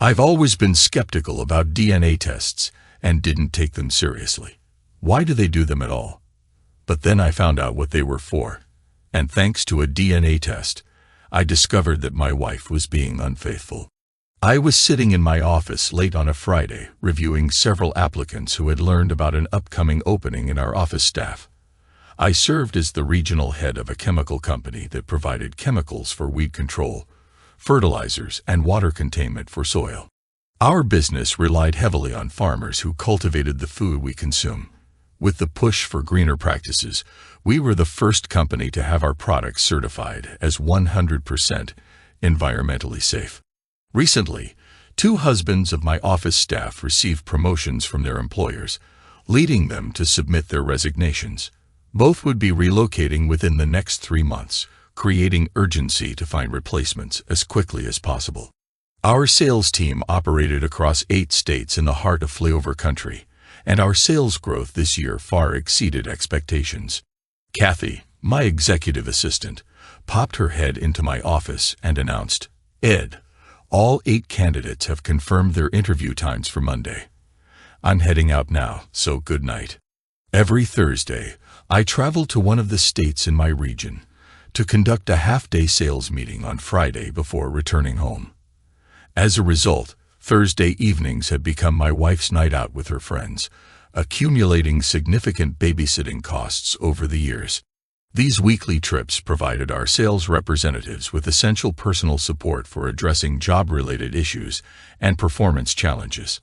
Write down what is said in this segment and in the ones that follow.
I've always been skeptical about DNA tests and didn't take them seriously. Why do they do them at all? But then I found out what they were for. And thanks to a DNA test, I discovered that my wife was being unfaithful. I was sitting in my office late on a Friday, reviewing several applicants who had learned about an upcoming opening in our office staff. I served as the regional head of a chemical company that provided chemicals for weed control, fertilizers, and water containment for soil. Our business relied heavily on farmers who cultivated the food we consume. With the push for greener practices, we were the first company to have our products certified as 100% environmentally safe. Recently, 2 husbands of my office staff received promotions from their employers, leading them to submit their resignations. Both would be relocating within the next 3 months, creating urgency to find replacements as quickly as possible. Our sales team operated across 8 states in the heart of flyover country, and our sales growth this year far exceeded expectations. Kathy, my executive assistant, popped her head into my office and announced, "Ed, all 8 candidates have confirmed their interview times for Monday. I'm heading out now, so good night." Every Thursday, I travel to one of the states in my region to conduct a half-day sales meeting on Friday before returning home. As a result, Thursday evenings have become my wife's night out with her friends, accumulating significant babysitting costs over the years. These weekly trips provided our sales representatives with essential personal support for addressing job-related issues and performance challenges.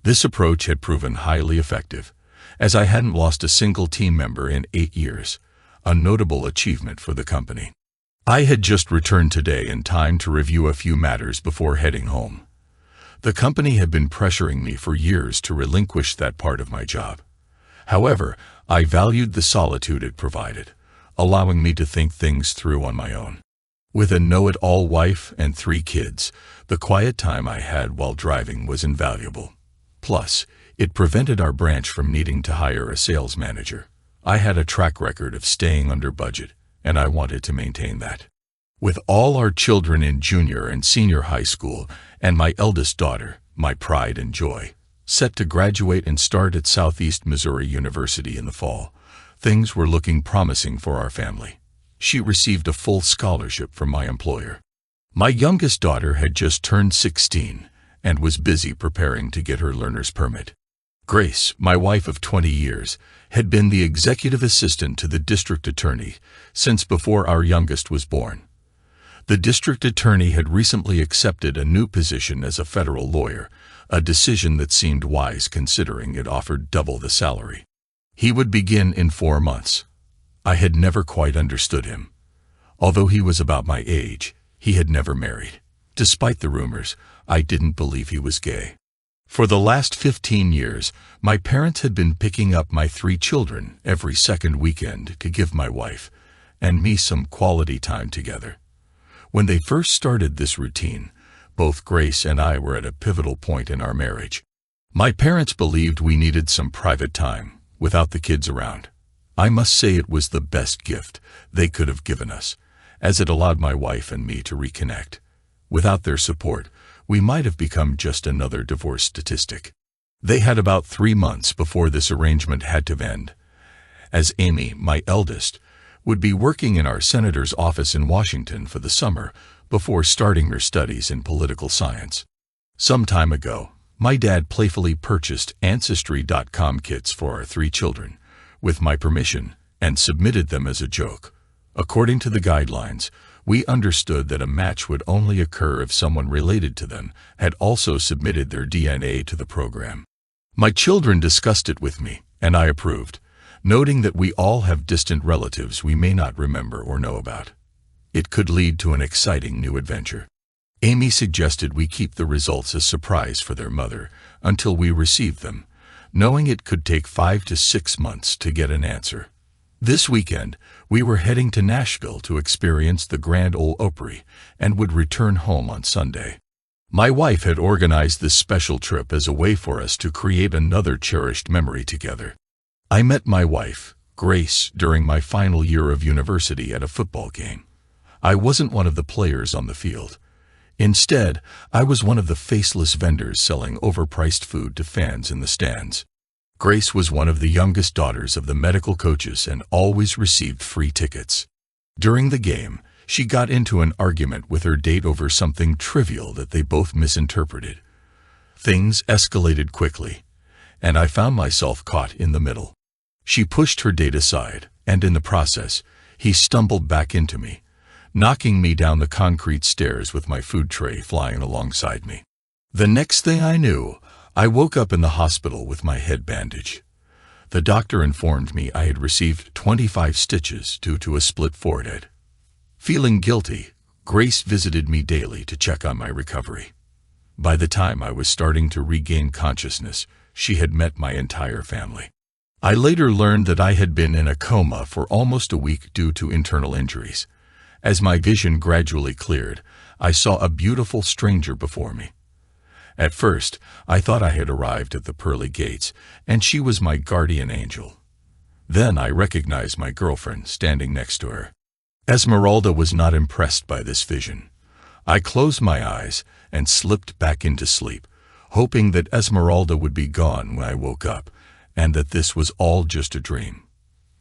This approach had proven highly effective, as I hadn't lost a single team member in 8 years, a notable achievement for the company. I had just returned today in time to review a few matters before heading home. The company had been pressuring me for years to relinquish that part of my job. However, I valued the solitude it provided, allowing me to think things through on my own. With a know-it-all wife and 3 kids, the quiet time I had while driving was invaluable. Plus, it prevented our branch from needing to hire a sales manager. I had a track record of staying under budget, and I wanted to maintain that. With all our children in junior and senior high school, and my eldest daughter, my pride and joy, set to graduate and start at Southeast Missouri University in the fall, things were looking promising for our family. She received a full scholarship from my employer. My youngest daughter had just turned 16 and was busy preparing to get her learner's permit. Grace, my wife of 20 years, had been the executive assistant to the district attorney since before our youngest was born. The district attorney had recently accepted a new position as a federal lawyer, a decision that seemed wise considering it offered double the salary. He would begin in 4 months. I had never quite understood him. Although he was about my age, he had never married. Despite the rumors, I didn't believe he was gay. For the last 15 years, my parents had been picking up my 3 children every second weekend to give my wife and me some quality time together. When they first started this routine, both Grace and I were at a pivotal point in our marriage. My parents believed we needed some private time without the kids around. I must say it was the best gift they could have given us, as it allowed my wife and me to reconnect. Without their support, we might have become just another divorce statistic. They had about 3 months before this arrangement had to end, as Amy, my eldest, would be working in our senator's office in Washington for the summer before starting her studies in political science. Some time ago, my dad playfully purchased Ancestry.com kits for our 3 children, with my permission, and submitted them as a joke. According to the guidelines, we understood that a match would only occur if someone related to them had also submitted their DNA to the program. My children discussed it with me, and I approved, noting that we all have distant relatives we may not remember or know about. It could lead to an exciting new adventure. Amy suggested we keep the results a surprise for their mother until we received them, knowing it could take 5 to 6 months to get an answer. This weekend, we were heading to Nashville to experience the Grand Ole Opry and would return home on Sunday. My wife had organized this special trip as a way for us to create another cherished memory together. I met my wife, Grace, during my final year of university at a football game. I wasn't one of the players on the field. Instead, I was one of the faceless vendors selling overpriced food to fans in the stands. Grace was one of the youngest daughters of the medical coaches and always received free tickets. During the game, she got into an argument with her date over something trivial that they both misinterpreted. Things escalated quickly, and I found myself caught in the middle. She pushed her date aside, and in the process, he stumbled back into me, knocking me down the concrete stairs with my food tray flying alongside me. The next thing I knew, I woke up in the hospital with my head bandaged. The doctor informed me I had received 25 stitches due to a split forehead. Feeling guilty, Grace visited me daily to check on my recovery. By the time I was starting to regain consciousness, she had met my entire family. I later learned that I had been in a coma for almost a week due to internal injuries. As my vision gradually cleared, I saw a beautiful stranger before me. At first, I thought I had arrived at the pearly gates, and she was my guardian angel. Then I recognized my girlfriend standing next to her. Esmeralda was not impressed by this vision. I closed my eyes and slipped back into sleep, hoping that Esmeralda would be gone when I woke up, and that this was all just a dream.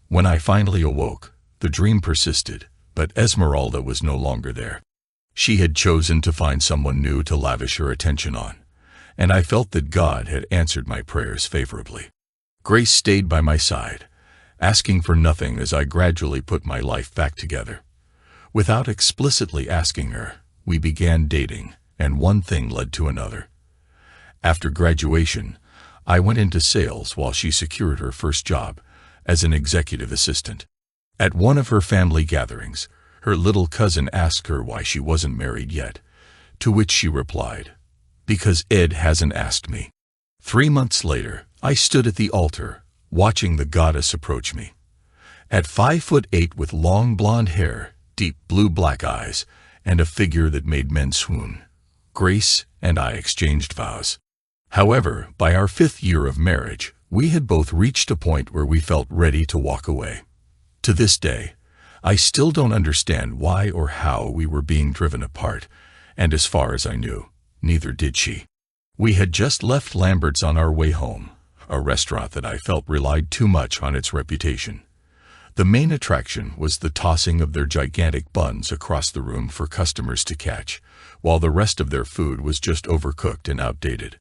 When I finally awoke, the dream persisted, but Esmeralda was no longer there. She had chosen to find someone new to lavish her attention on, and I felt that God had answered my prayers favorably. Grace stayed by my side, asking for nothing as I gradually put my life back together. Without explicitly asking her, we began dating, and one thing led to another. After graduation, I went into sales while she secured her first job as an executive assistant. At one of her family gatherings, her little cousin asked her why she wasn't married yet, to which she replied, "Because Ed hasn't asked me." 3 months later, I stood at the altar, watching the goddess approach me. At 5'8" with long blonde hair, deep blue-black eyes, and a figure that made men swoon, Grace and I exchanged vows. However, by our 5th year of marriage, we had both reached a point where we felt ready to walk away. To this day, I still don't understand why or how we were being driven apart, and as far as I knew, neither did she. We had just left Lambert's on our way home, a restaurant that I felt relied too much on its reputation. The main attraction was the tossing of their gigantic buns across the room for customers to catch, while the rest of their food was just overcooked and outdated.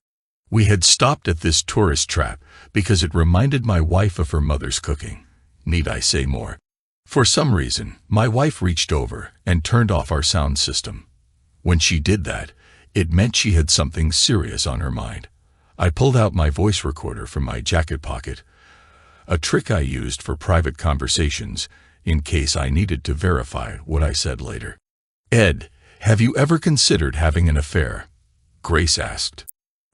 We had stopped at this tourist trap because it reminded my wife of her mother's cooking. Need I say more? For some reason, my wife reached over and turned off our sound system. When she did that, it meant she had something serious on her mind. I pulled out my voice recorder from my jacket pocket, a trick I used for private conversations in case I needed to verify what I said later. "Ed, have you ever considered having an affair?" Grace asked.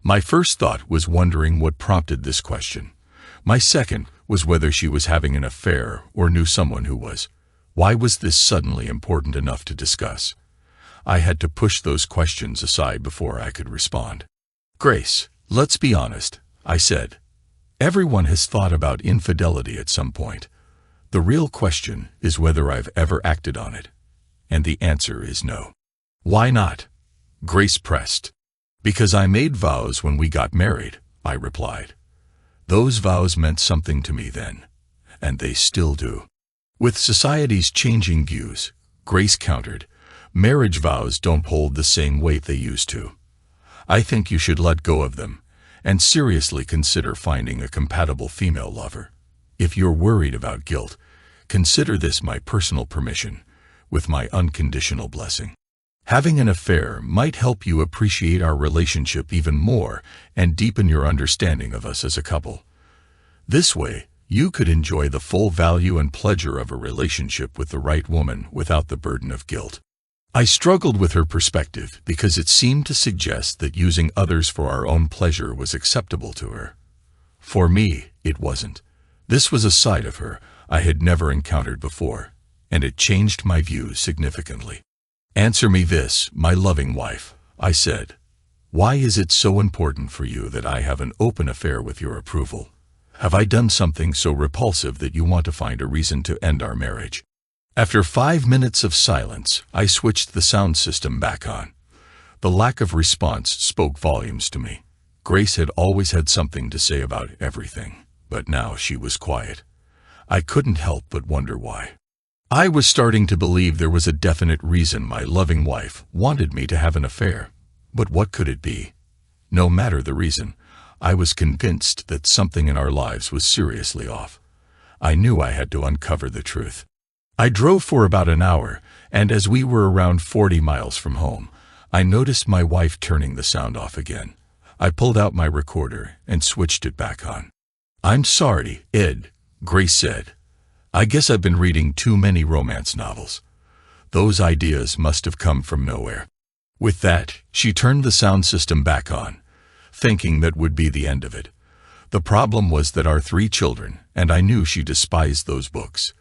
My first thought was wondering what prompted this question. My second was whether she was having an affair or knew someone who was. Why was this suddenly important enough to discuss? I had to push those questions aside before I could respond. "Grace, let's be honest," I said. "Everyone has thought about infidelity at some point. The real question is whether I've ever acted on it. And the answer is no." "Why not?" Grace pressed. "Because I made vows when we got married," I replied. Those vows meant something to me then, and they still do. With society's changing views, Grace countered, marriage vows don't hold the same weight they used to. I think you should let go of them and seriously consider finding a compatible female lover. If you're worried about guilt, consider this my personal permission, with my unconditional blessing. Having an affair might help you appreciate our relationship even more and deepen your understanding of us as a couple. This way, you could enjoy the full value and pleasure of a relationship with the right woman without the burden of guilt. I struggled with her perspective because it seemed to suggest that using others for our own pleasure was acceptable to her. For me, it wasn't. This was a side of her I had never encountered before, and it changed my views significantly. "Answer me this, my loving wife," I said. "Why is it so important for you that I have an open affair with your approval? Have I done something so repulsive that you want to find a reason to end our marriage?" After 5 minutes of silence, I switched the sound system back on. The lack of response spoke volumes to me. Grace had always had something to say about everything, but now she was quiet. I couldn't help but wonder why. I was starting to believe there was a definite reason my loving wife wanted me to have an affair. But what could it be? No matter the reason, I was convinced that something in our lives was seriously off. I knew I had to uncover the truth. I drove for about an hour, and as we were around 40 miles from home, I noticed my wife turning the sound off again. I pulled out my recorder and switched it back on. "I'm sorry, Ed," Grace said. "I guess I've been reading too many romance novels. Those ideas must have come from nowhere." With that, she turned the sound system back on, thinking that would be the end of it. The problem was that our 3 children, and I knew she despised those books.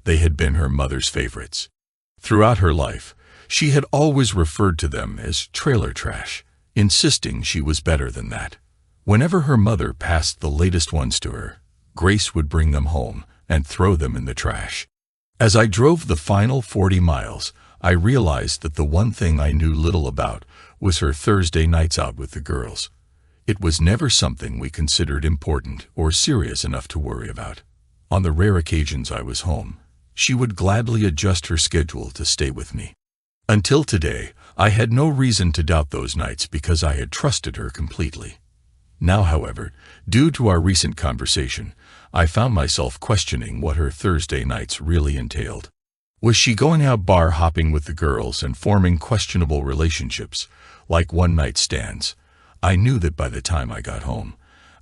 They had been her mother's favorites. Throughout her life, she had always referred to them as trailer trash, insisting she was better than that. Whenever her mother passed the latest ones to her, Grace would bring them home and throw them in the trash. As I drove the final 40 miles, I realized that the one thing I knew little about was her Thursday nights out with the girls. It was never something we considered important or serious enough to worry about. On the rare occasions I was home, she would gladly adjust her schedule to stay with me. Until today, I had no reason to doubt those nights because I had trusted her completely. Now, however, due to our recent conversation, I found myself questioning what her Thursday nights really entailed. Was she going out bar hopping with the girls and forming questionable relationships, like one-night stands? I knew that by the time I got home,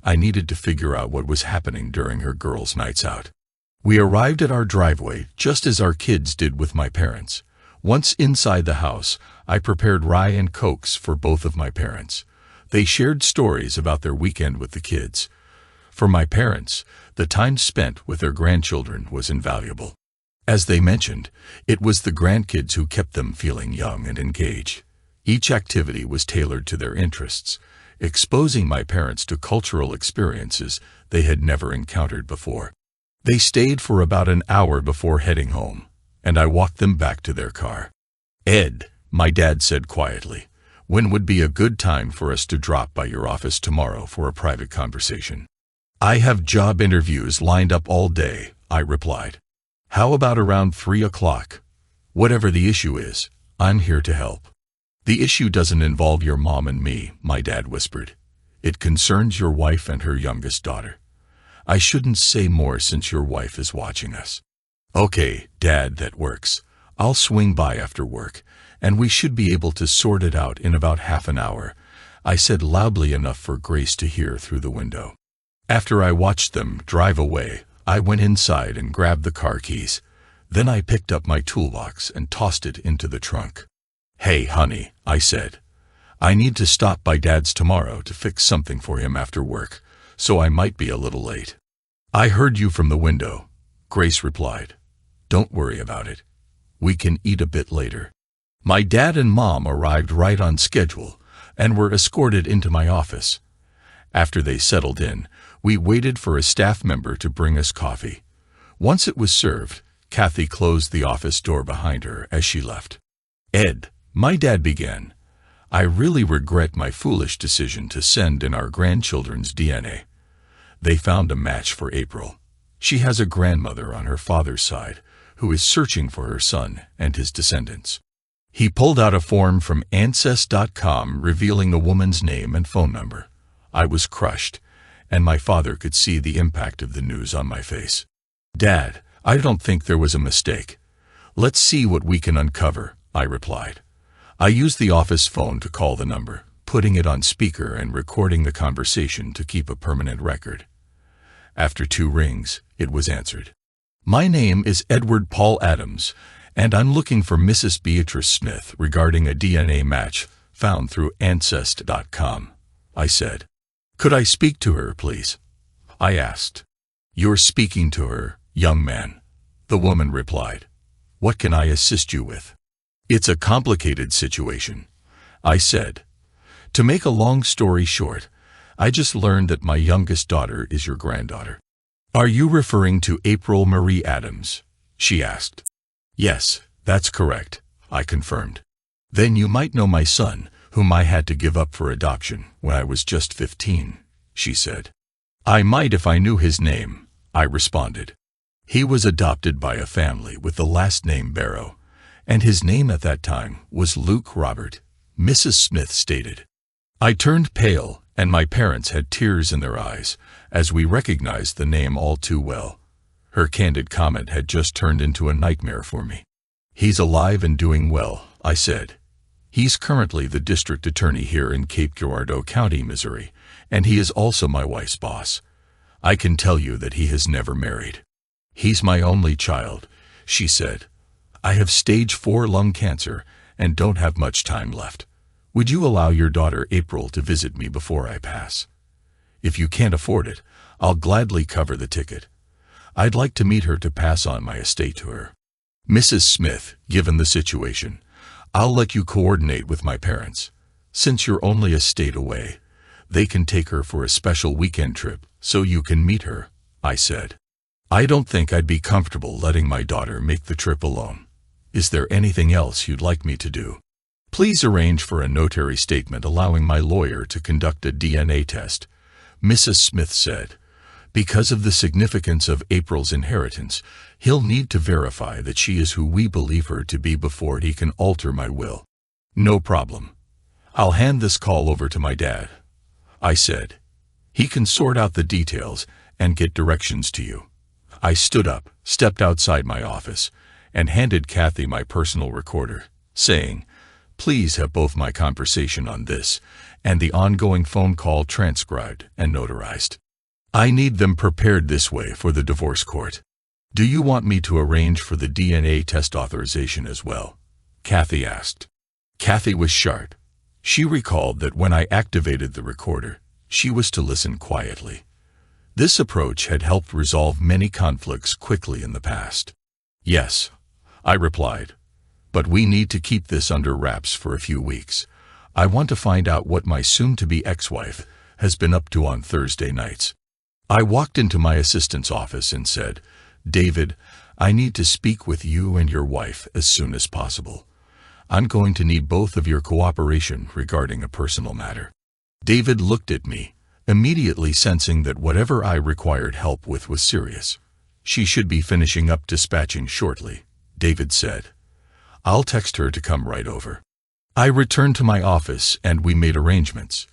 I needed to figure out what was happening during her girls' nights out. We arrived at our driveway just as our kids did with my parents. Once inside the house, I prepared rye and cokes for both of my parents. They shared stories about their weekend with the kids. For my parents, the time spent with their grandchildren was invaluable. As they mentioned, it was the grandkids who kept them feeling young and engaged. Each activity was tailored to their interests, exposing my parents to cultural experiences they had never encountered before. They stayed for about an hour before heading home, and I walked them back to their car. "Ed," my dad said quietly, "when would be a good time for us to drop by your office tomorrow for a private conversation?" "I have job interviews lined up all day," I replied. "How about around 3 o'clock? Whatever the issue is, I'm here to help." "The issue doesn't involve your mom and me," my dad whispered. "It concerns your wife and her youngest daughter. I shouldn't say more since your wife is watching us." "Okay, Dad, that works. I'll swing by after work, and we should be able to sort it out in about half an hour," I said loudly enough for Grace to hear through the window. After I watched them drive away, I went inside and grabbed the car keys. Then I picked up my toolbox and tossed it into the trunk. "Hey, honey," I said. "I need to stop by Dad's tomorrow to fix something for him after work, so I might be a little late." "I heard you from the window," Grace replied. "Don't worry about it. We can eat a bit later." My dad and mom arrived right on schedule and were escorted into my office. After they settled in, we waited for a staff member to bring us coffee. Once it was served, Kathy closed the office door behind her as she left. "Ed," my dad began, "I really regret my foolish decision to send in our grandchildren's DNA. They found a match for April. She has a grandmother on her father's side who is searching for her son and his descendants." He pulled out a form from Ancest.com revealing the woman's name and phone number. I was crushed, and my father could see the impact of the news on my face. "Dad, I don't think there was a mistake. Let's see what we can uncover," I replied. I used the office phone to call the number, putting it on speaker and recording the conversation to keep a permanent record. After 2 rings, it was answered. "My name is Edward Paul Adams, and I'm looking for Mrs. Beatrice Smith regarding a DNA match found through Ancest.com, I said. "Could I speak to her, please?" I asked. "You're speaking to her, young man," the woman replied. "What can I assist you with?" "It's a complicated situation," I said. "To make a long story short, I just learned that my youngest daughter is your granddaughter." "Are you referring to April Marie Adams?" she asked. "Yes, that's correct," I confirmed. "Then you might know my son, whom I had to give up for adoption when I was just 15, she said. I might if I knew his name, I responded. He was adopted by a family with the last name Barrow, and his name at that time was Luke Robert, Mrs. Smith stated. I turned pale, and my parents had tears in their eyes as we recognized the name all too well. Her candid comment had just turned into a nightmare for me. He's alive and doing well, I said. He's currently the district attorney here in Cape Girardeau County, Missouri, and he is also my wife's boss. I can tell you that he has never married. He's my only child, she said. I have stage 4 lung cancer and don't have much time left. Would you allow your daughter April to visit me before I pass? If you can't afford it, I'll gladly cover the ticket. I'd like to meet her to pass on my estate to her. Mrs. Smith, given the situation, I'll let you coordinate with my parents. Since you're only a state away, they can take her for a special weekend trip so you can meet her, I said. I don't think I'd be comfortable letting my daughter make the trip alone. Is there anything else you'd like me to do? Please arrange for a notary statement allowing my lawyer to conduct a DNA test, Mrs. Smith said. Because of the significance of April's inheritance, he'll need to verify that she is who we believe her to be before he can alter my will. No problem. I'll hand this call over to my dad, I said. He can sort out the details and get directions to you. I stood up, stepped outside my office, and handed Kathy my personal recorder, saying, please have both my conversation on this and the ongoing phone call transcribed and notarized. I need them prepared this way for the divorce court. Do you want me to arrange for the DNA test authorization as well? Kathy asked. Kathy was sharp. She recalled that when I activated the recorder, she was to listen quietly. This approach had helped resolve many conflicts quickly in the past. Yes, I replied, but we need to keep this under wraps for a few weeks. I want to find out what my soon-to-be ex-wife has been up to on Thursday nights. I walked into my assistant's office and said, David, I need to speak with you and your wife as soon as possible. I'm going to need both of your cooperation regarding a personal matter. David looked at me, immediately sensing that whatever I required help with was serious. She should be finishing up dispatching shortly, David said. I'll text her to come right over. I returned to my office and we made arrangements.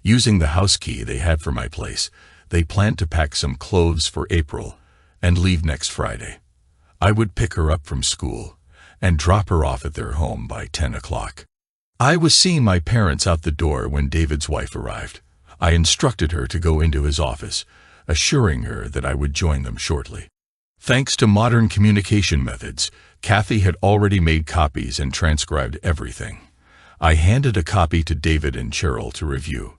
Using the house key they had for my place, they planned to pack some clothes for April and leave next Friday. I would pick her up from school and drop her off at their home by 10 o'clock. I was seeing my parents out the door when David's wife arrived. I instructed her to go into his office, assuring her that I would join them shortly. Thanks to modern communication methods, Kathy had already made copies and transcribed everything. I handed a copy to David and Cheryl to review,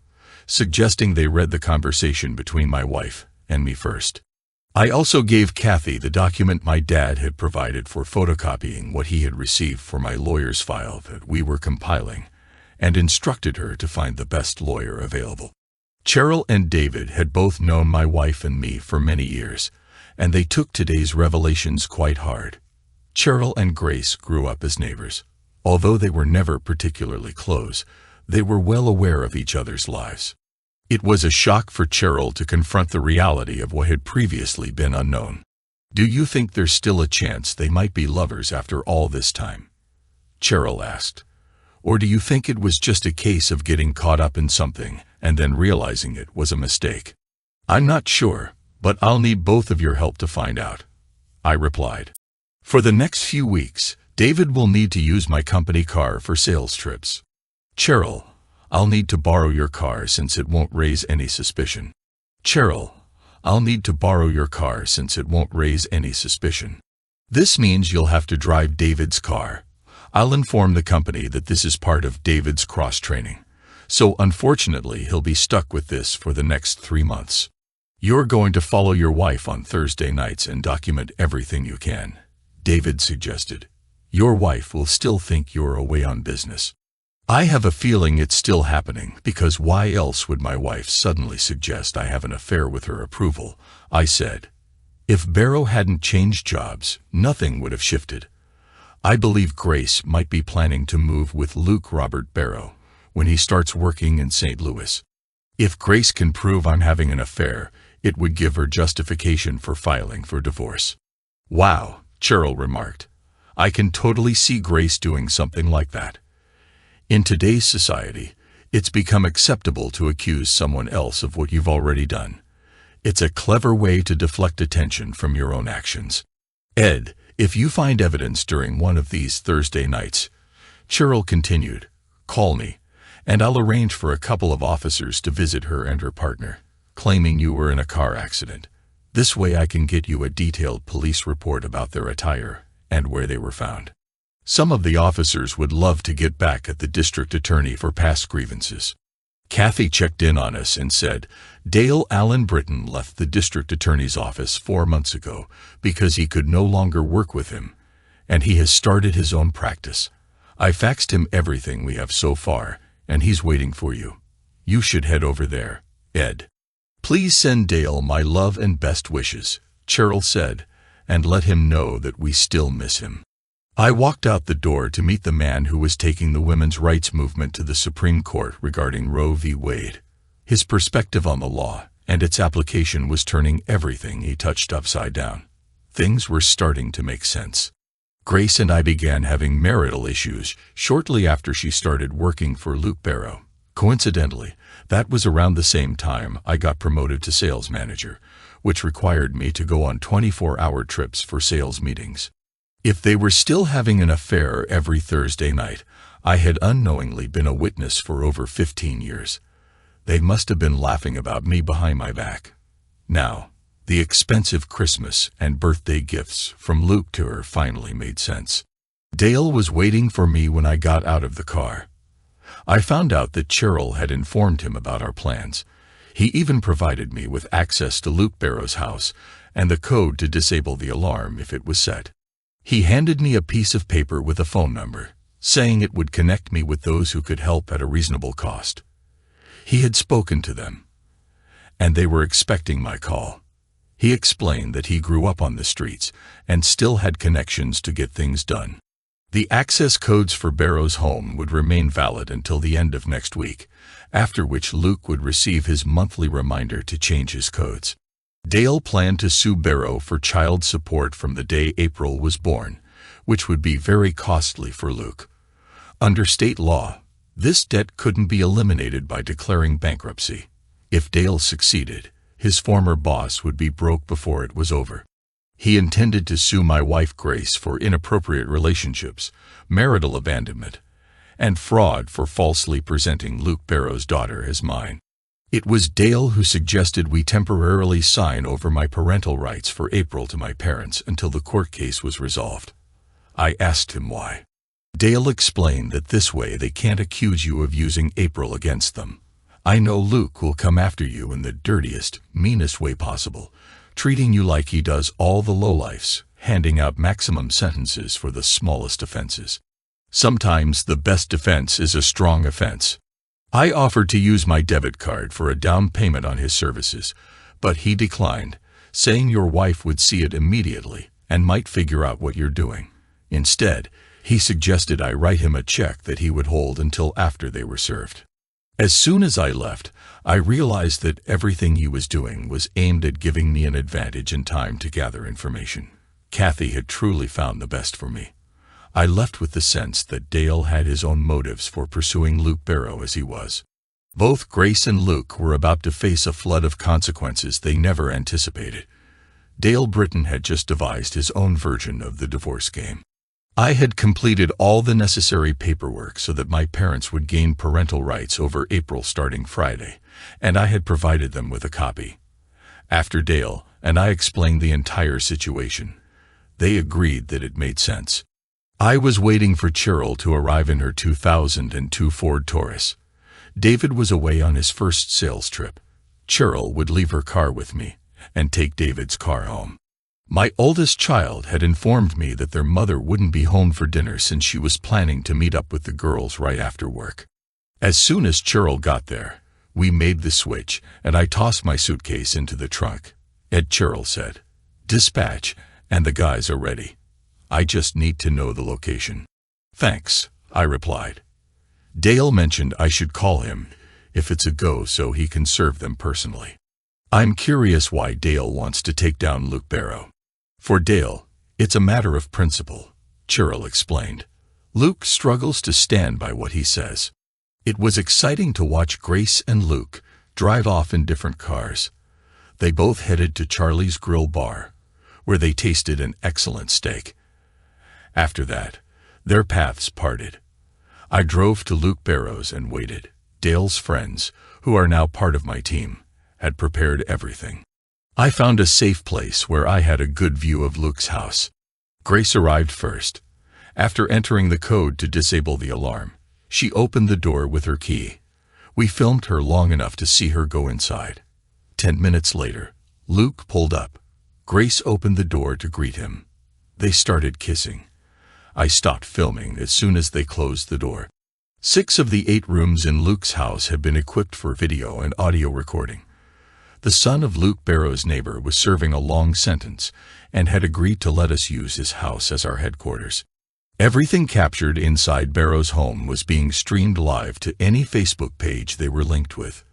suggesting they read the conversation between my wife and me first. I also gave Kathy the document my dad had provided for photocopying what he had received for my lawyer's file that we were compiling, and instructed her to find the best lawyer available. Cheryl and David had both known my wife and me for many years, and they took today's revelations quite hard. Cheryl and Grace grew up as neighbors. Although they were never particularly close, they were well aware of each other's lives. It was a shock for Cheryl to confront the reality of what had previously been unknown. Do you think there's still a chance they might be lovers after all this time? Cheryl asked. Or do you think it was just a case of getting caught up in something and then realizing it was a mistake? I'm not sure, but I'll need both of your help to find out, I replied. For the next few weeks, David will need to use my company car for sales trips. Cheryl, I'll need to borrow your car since it won't raise any suspicion. Cheryl, I'll need to borrow your car since it won't raise any suspicion. This means you'll have to drive David's car. I'll inform the company that this is part of David's cross-training. So unfortunately, he'll be stuck with this for the next 3 months. You're going to follow your wife on Thursday nights and document everything you can, David suggested. Your wife will still think you're away on business. I have a feeling it's still happening because why else would my wife suddenly suggest I have an affair with her approval, I said. If Barrow hadn't changed jobs, nothing would have shifted. I believe Grace might be planning to move with Luke Robert Barrow, when he starts working in St. Louis. If Grace can prove I'm having an affair, it would give her justification for filing for divorce. Wow, Cheryl remarked. I can totally see Grace doing something like that. In today's society, it's become acceptable to accuse someone else of what you've already done. It's a clever way to deflect attention from your own actions. Ed, if you find evidence during one of these Thursday nights, Cheryl continued, call me, and I'll arrange for a couple of officers to visit her and her partner, claiming you were in a car accident. This way I can get you a detailed police report about their attire and where they were found. Some of the officers would love to get back at the district attorney for past grievances. Kathy checked in on us and said, Dale Allen Britton left the district attorney's office 4 months ago because he could no longer work with him, and he has started his own practice. I faxed him everything we have so far, and he's waiting for you. You should head over there, Ed. Please send Dale my love and best wishes, Cheryl said, and let him know that we still miss him. I walked out the door to meet the man who was taking the women's rights movement to the Supreme Court regarding Roe v. Wade. His perspective on the law and its application was turning everything he touched upside down. Things were starting to make sense. Grace and I began having marital issues shortly after she started working for Luke Barrow. Coincidentally, that was around the same time I got promoted to sales manager, which required me to go on 24-hour trips for sales meetings. If they were still having an affair every Thursday night, I had unknowingly been a witness for over 15 years. They must have been laughing about me behind my back. Now, the expensive Christmas and birthday gifts from Luke to her finally made sense. Dale was waiting for me when I got out of the car. I found out that Cheryl had informed him about our plans. He even provided me with access to Luke Barrow's house and the code to disable the alarm if it was set. He handed me a piece of paper with a phone number, saying it would connect me with those who could help at a reasonable cost. He had spoken to them, and they were expecting my call. He explained that he grew up on the streets and still had connections to get things done. The access codes for Barrow's home would remain valid until the end of next week, after which Luke would receive his monthly reminder to change his codes. Dale planned to sue Barrow for child support from the day April was born, which would be very costly for Luke. Under state law, this debt couldn't be eliminated by declaring bankruptcy. If Dale succeeded, his former boss would be broke before it was over. He intended to sue my wife Grace for inappropriate relationships, marital abandonment, and fraud for falsely presenting Luke Barrow's daughter as mine. It was Dale who suggested we temporarily sign over my parental rights for April to my parents until the court case was resolved. I asked him why. Dale explained that this way they can't accuse you of using April against them. I know Luke will come after you in the dirtiest, meanest way possible, treating you like he does all the lowlifes, handing out maximum sentences for the smallest offenses. Sometimes the best defense is a strong offense. I offered to use my debit card for a down payment on his services, but he declined, saying your wife would see it immediately and might figure out what you're doing. Instead, he suggested I write him a check that he would hold until after they were served. As soon as I left, I realized that everything he was doing was aimed at giving me an advantage in time to gather information. Kathy had truly found the best for me. I left with the sense that Dale had his own motives for pursuing Luke Barrow as he was. Both Grace and Luke were about to face a flood of consequences they never anticipated. Dale Britton had just devised his own version of the divorce game. I had completed all the necessary paperwork so that my parents would gain parental rights over April starting Friday, and I had provided them with a copy. After Dale and I explained the entire situation, they agreed that it made sense. I was waiting for Cheryl to arrive in her 2002 Ford Taurus. David was away on his first sales trip. Cheryl would leave her car with me and take David's car home. My oldest child had informed me that their mother wouldn't be home for dinner since she was planning to meet up with the girls right after work. As soon as Cheryl got there, we made the switch and I tossed my suitcase into the trunk. Ed, Cheryl said, "Dispatch, and the guys are ready. I just need to know the location." "Thanks," I replied. Dale mentioned I should call him if it's a go so he can serve them personally. I'm curious why Dale wants to take down Luke Barrow. For Dale, it's a matter of principle, Cheryl explained. Luke struggles to stand by what he says. It was exciting to watch Grace and Luke drive off in different cars. They both headed to Charlie's Grill Bar, where they tasted an excellent steak. After that, their paths parted. I drove to Luke Barrow's and waited. Dale's friends, who are now part of my team, had prepared everything. I found a safe place where I had a good view of Luke's house. Grace arrived first. After entering the code to disable the alarm, she opened the door with her key. We filmed her long enough to see her go inside. 10 minutes later, Luke pulled up. Grace opened the door to greet him. They started kissing. I stopped filming as soon as they closed the door. 6 of the 8 rooms in Luke's house had been equipped for video and audio recording. The son of Luke Barrow's neighbor was serving a long sentence and had agreed to let us use his house as our headquarters. Everything captured inside Barrow's home was being streamed live to any Facebook page they were linked with.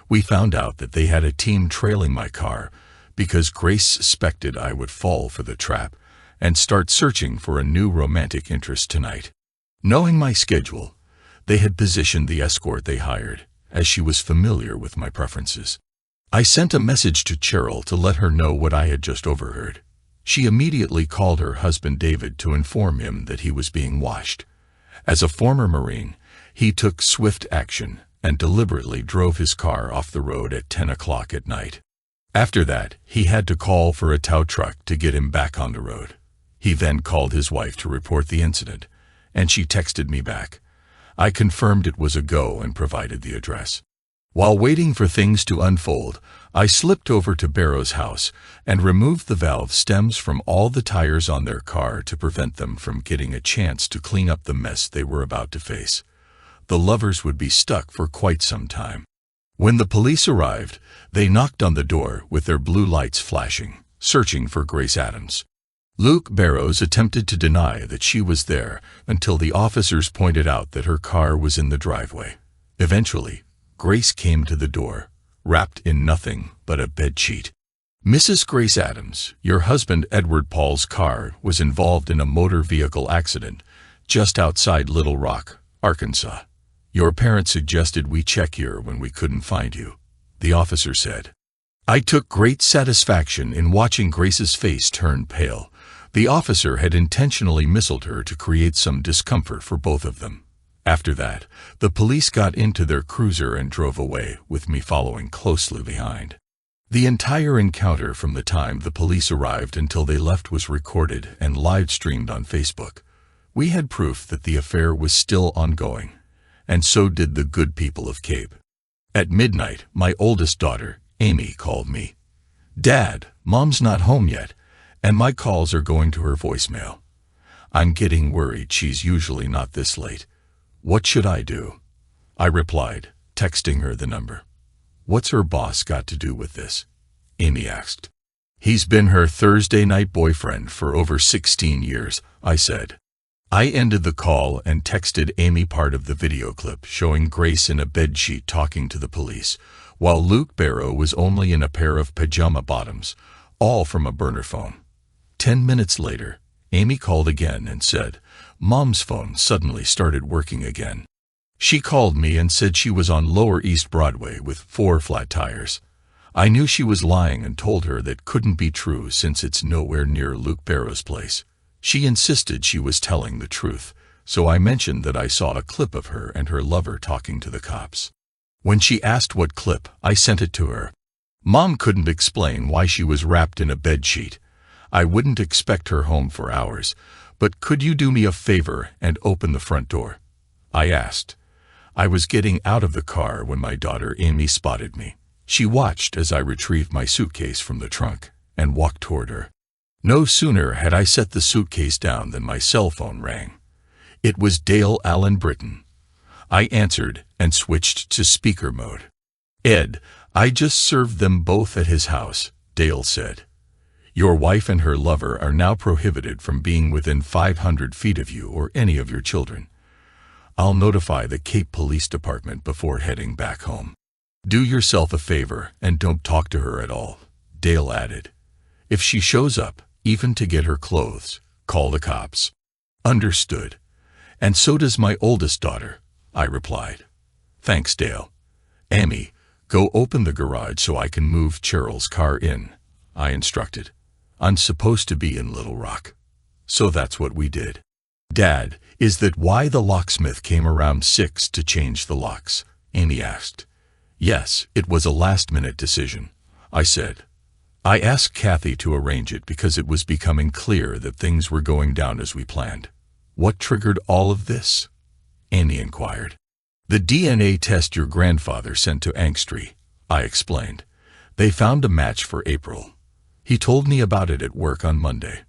We found out that they had a team trailing my car because Grace suspected I would fall for the trap and start searching for a new romantic interest tonight. Knowing my schedule, they had positioned the escort they hired, as she was familiar with my preferences. I sent a message to Cheryl to let her know what I had just overheard. She immediately called her husband David to inform him that he was being watched. As a former Marine, he took swift action and deliberately drove his car off the road at 10 o'clock at night. After that, he had to call for a tow truck to get him back on the road. He then called his wife to report the incident, and she texted me back. I confirmed it was a go and provided the address. While waiting for things to unfold, I slipped over to Barrow's house and removed the valve stems from all the tires on their car to prevent them from getting a chance to clean up the mess they were about to face. The lovers would be stuck for quite some time. When the police arrived, they knocked on the door with their blue lights flashing, searching for Grace Adams. Luke Barrows attempted to deny that she was there until the officers pointed out that her car was in the driveway. Eventually, Grace came to the door, wrapped in nothing but a bedsheet. Mrs. Grace Adams, your husband Edward Paul's car was involved in a motor vehicle accident just outside Little Rock, Arkansas. Your parents suggested we check here when we couldn't find you, the officer said. I took great satisfaction in watching Grace's face turn pale. The officer had intentionally missiled her to create some discomfort for both of them. After that, the police got into their cruiser and drove away, with me following closely behind. The entire encounter from the time the police arrived until they left was recorded and live-streamed on Facebook. We had proof that the affair was still ongoing, and so did the good people of Cape. At midnight, my oldest daughter, Amy, called me. Dad, Mom's not home yet, and my calls are going to her voicemail. I'm getting worried she's usually not this late. What should I do? I replied, texting her the number. What's her boss got to do with this? Amy asked. He's been her Thursday night boyfriend for over 16 years, I said. I ended the call and texted Amy part of the video clip showing Grace in a bedsheet talking to the police, while Luke Barrow was only in a pair of pajama bottoms, all from a burner phone. 10 minutes later, Amy called again and said, Mom's phone suddenly started working again. She called me and said she was on Lower East Broadway with 4 flat tires. I knew she was lying and told her that couldn't be true since it's nowhere near Luke Barrow's place. She insisted she was telling the truth, so I mentioned that I saw a clip of her and her lover talking to the cops. When she asked what clip, I sent it to her. Mom couldn't explain why she was wrapped in a bedsheet. I wouldn't expect her home for hours, but could you do me a favor and open the front door? I asked. I was getting out of the car when my daughter Amy spotted me. She watched as I retrieved my suitcase from the trunk and walked toward her. No sooner had I set the suitcase down than my cell phone rang. It was Dale Allen Britton. I answered and switched to speaker mode. Ed, I just served them both at his house, Dale said. Your wife and her lover are now prohibited from being within 500 feet of you or any of your children. I'll notify the Cape Police Department before heading back home. Do yourself a favor and don't talk to her at all, Dale added. If she shows up, even to get her clothes, call the cops. Understood. And so does my oldest daughter, I replied. Thanks, Dale. Amy, go open the garage so I can move Cheryl's car in, I instructed. I'm supposed to be in Little Rock. So that's what we did. Dad, is that why the locksmith came around 6 to change the locks? Amy asked. Yes, it was a last-minute decision, I said. I asked Kathy to arrange it because it was becoming clear that things were going down as we planned. What triggered all of this? Amy inquired. The DNA test your grandfather sent to Angstry, I explained. They found a match for April. He told me about it at work on Monday.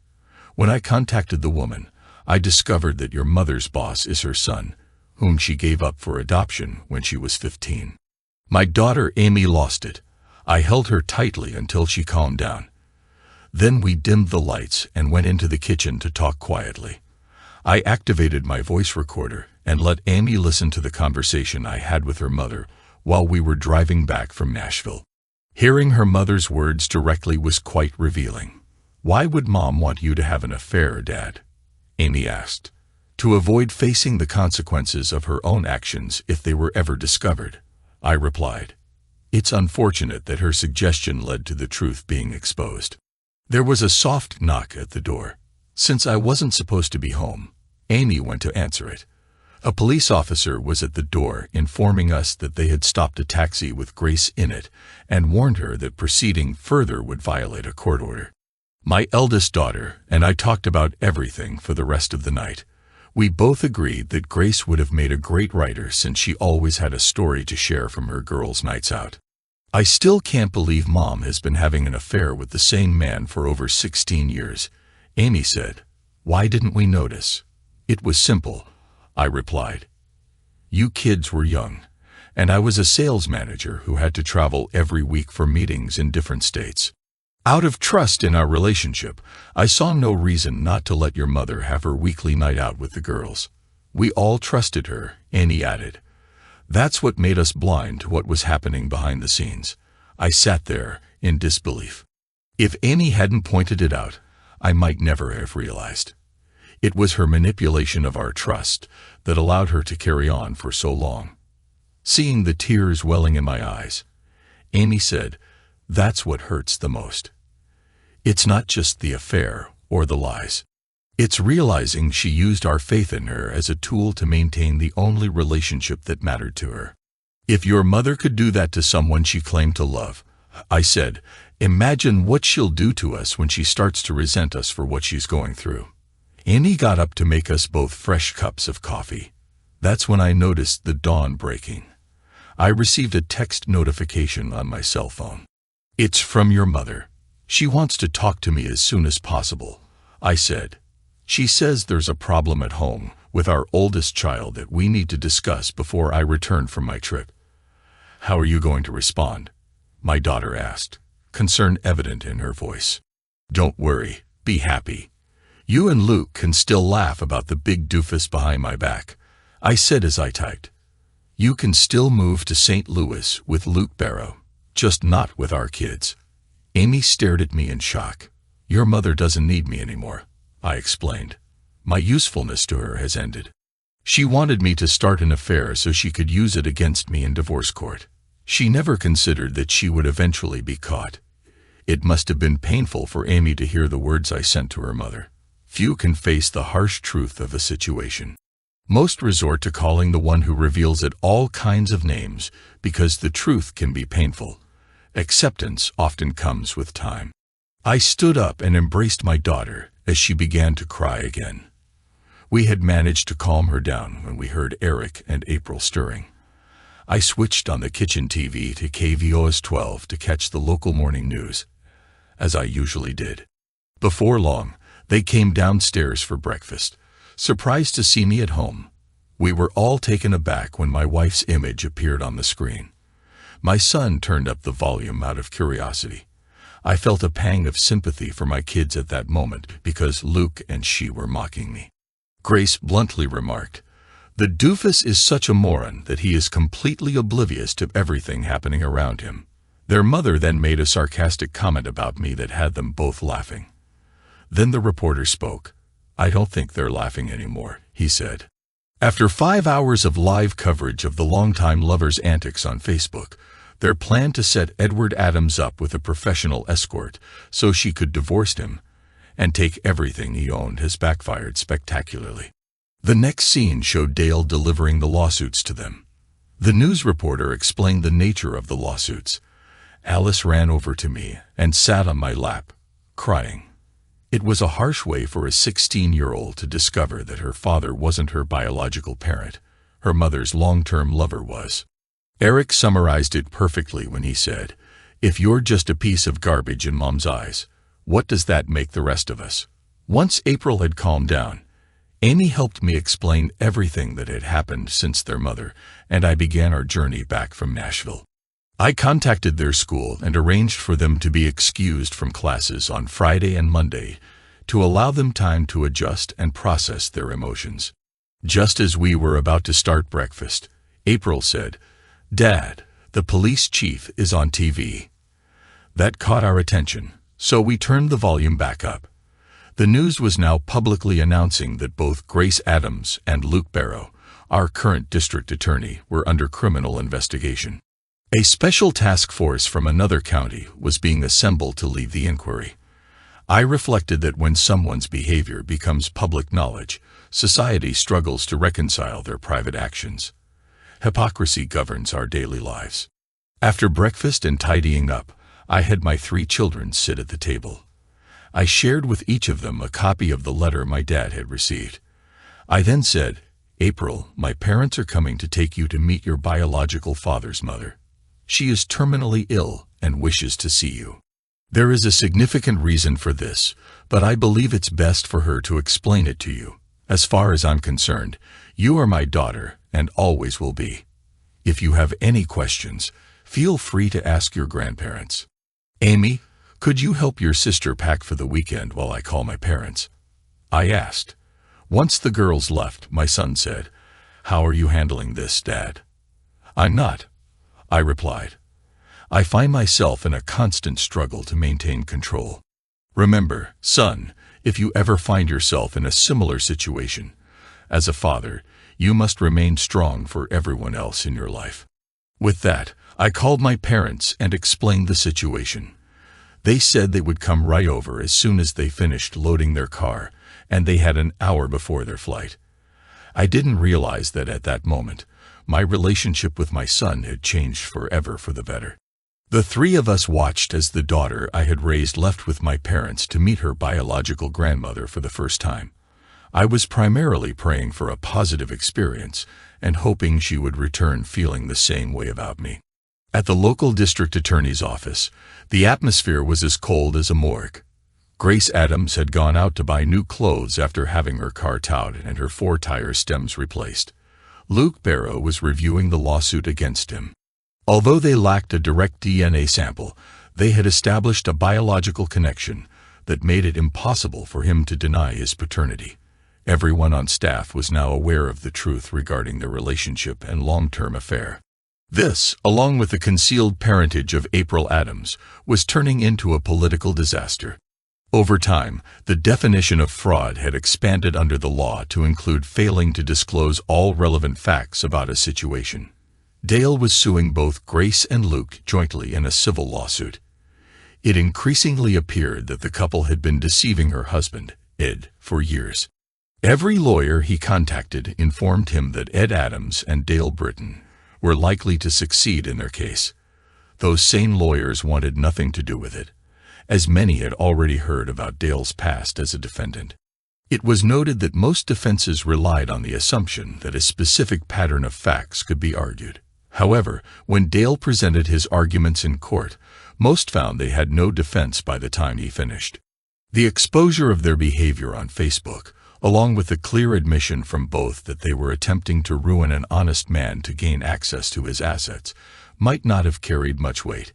When I contacted the woman, I discovered that your mother's boss is her son, whom she gave up for adoption when she was 15. My daughter Amy lost it. I held her tightly until she calmed down. Then we dimmed the lights and went into the kitchen to talk quietly. I activated my voice recorder and let Amy listen to the conversation I had with her mother while we were driving back from Nashville. Hearing her mother's words directly was quite revealing. Why would Mom want you to have an affair, Dad? Amy asked. To avoid facing the consequences of her own actions if they were ever discovered, I replied. It's unfortunate that her suggestion led to the truth being exposed. There was a soft knock at the door. Since I wasn't supposed to be home, Amy went to answer it. A police officer was at the door informing us that they had stopped a taxi with Grace in it and warned her that proceeding further would violate a court order. My eldest daughter and I talked about everything for the rest of the night. We both agreed that Grace would have made a great writer since she always had a story to share from her girls' nights out. I still can't believe Mom has been having an affair with the same man for over 16 years, Amy said. Why didn't we notice? It was simple, I replied. You kids were young, and I was a sales manager who had to travel every week for meetings in different states. Out of trust in our relationship, I saw no reason not to let your mother have her weekly night out with the girls. We all trusted her, Annie added. That's what made us blind to what was happening behind the scenes. I sat there in disbelief. If Amy hadn't pointed it out, I might never have realized. It was her manipulation of our trust that allowed her to carry on for so long. Seeing the tears welling in my eyes, Amy said, that's what hurts the most. It's not just the affair or the lies. It's realizing she used our faith in her as a tool to maintain the only relationship that mattered to her. If your mother could do that to someone she claimed to love, I said, imagine what she'll do to us when she starts to resent us for what she's going through. Annie got up to make us both fresh cups of coffee. That's when I noticed the dawn breaking. I received a text notification on my cell phone. It's from your mother. She wants to talk to me as soon as possible, I said. She says there's a problem at home with our oldest child that we need to discuss before I return from my trip. How are you going to respond? My daughter asked, concern evident in her voice. Don't worry, be happy. You and Luke can still laugh about the big doofus behind my back, I said as I typed. You can still move to St. Louis with Luke Barrow, just not with our kids. Amy stared at me in shock. Your mother doesn't need me anymore, I explained. My usefulness to her has ended. She wanted me to start an affair so she could use it against me in divorce court. She never considered that she would eventually be caught. It must have been painful for Amy to hear the words I sent to her mother. Few can face the harsh truth of a situation. Most resort to calling the one who reveals it all kinds of names because the truth can be painful. Acceptance often comes with time. I stood up and embraced my daughter as she began to cry again. We had managed to calm her down when we heard Eric and April stirring. I switched on the kitchen TV to KVOS 12 to catch the local morning news, as I usually did. Before long, they came downstairs for breakfast, surprised to see me at home. We were all taken aback when my wife's image appeared on the screen. My son turned up the volume out of curiosity. I felt a pang of sympathy for my kids at that moment because Luke and she were mocking me. Grace bluntly remarked, The doofus is such a moron that he is completely oblivious to everything happening around him. Their mother then made a sarcastic comment about me that had them both laughing. Then the reporter spoke. "I don't think they're laughing anymore," he said. After 5 hours of live coverage of the longtime lover's antics on Facebook, their plan to set Edward Adams up with a professional escort so she could divorce him and take everything he owned has backfired spectacularly. The next scene showed Dale delivering the lawsuits to them. The news reporter explained the nature of the lawsuits. Alice ran over to me and sat on my lap, crying. It was a harsh way for a 16-year-old to discover that her father wasn't her biological parent. Her mother's long-term lover was. Eric summarized it perfectly when he said, "If you're just a piece of garbage in Mom's eyes, what does that make the rest of us?" Once April had calmed down, Amy helped me explain everything that had happened since their mother and I began our journey back from Nashville. I contacted their school and arranged for them to be excused from classes on Friday and Monday to allow them time to adjust and process their emotions. Just as we were about to start breakfast, April said, "Dad, the police chief is on TV." That caught our attention, so we turned the volume back up. The news was now publicly announcing that both Grace Adams and Luke Barrow, our current district attorney, were under criminal investigation. A special task force from another county was being assembled to lead the inquiry. I reflected that when someone's behavior becomes public knowledge, society struggles to reconcile their private actions. Hypocrisy governs our daily lives. After breakfast and tidying up, I had my 3 children sit at the table. I shared with each of them a copy of the letter my dad had received. I then said, "April, my parents are coming to take you to meet your biological father's mother. She is terminally ill and wishes to see you. There is a significant reason for this, but I believe it's best for her to explain it to you. As far as I'm concerned, you are my daughter and always will be. If you have any questions, feel free to ask your grandparents. Amy, could you help your sister pack for the weekend while I call my parents?" I asked. Once the girls left, my son said, "How are you handling this, Dad?" "I'm not," I replied. "I find myself in a constant struggle to maintain control. Remember, son, if you ever find yourself in a similar situation, as a father, you must remain strong for everyone else in your life." With that, I called my parents and explained the situation. They said they would come right over as soon as they finished loading their car, and they had an hour before their flight. I didn't realize that at that moment, my relationship with my son had changed forever for the better. The 3 of us watched as the daughter I had raised left with my parents to meet her biological grandmother for the first time. I was primarily praying for a positive experience and hoping she would return feeling the same way about me. At the local district attorney's office, the atmosphere was as cold as a morgue. Grace Adams had gone out to buy new clothes after having her car towed and her 4 tire stems replaced. Luke Barrow was reviewing the lawsuit against him. Although they lacked a direct DNA sample, they had established a biological connection that made it impossible for him to deny his paternity. Everyone on staff was now aware of the truth regarding their relationship and long-term affair. This, along with the concealed parentage of April Adams, was turning into a political disaster. Over time, the definition of fraud had expanded under the law to include failing to disclose all relevant facts about a situation. Dale was suing both Grace and Luke jointly in a civil lawsuit. It increasingly appeared that the couple had been deceiving her husband, Ed, for years. Every lawyer he contacted informed him that Ed Adams and Dale Britton were likely to succeed in their case. Those same lawyers wanted nothing to do with it, as many had already heard about Dale's past as a defendant. It was noted that most defenses relied on the assumption that a specific pattern of facts could be argued. However, when Dale presented his arguments in court, most found they had no defense by the time he finished. The exposure of their behavior on Facebook, along with the clear admission from both that they were attempting to ruin an honest man to gain access to his assets, might not have carried much weight.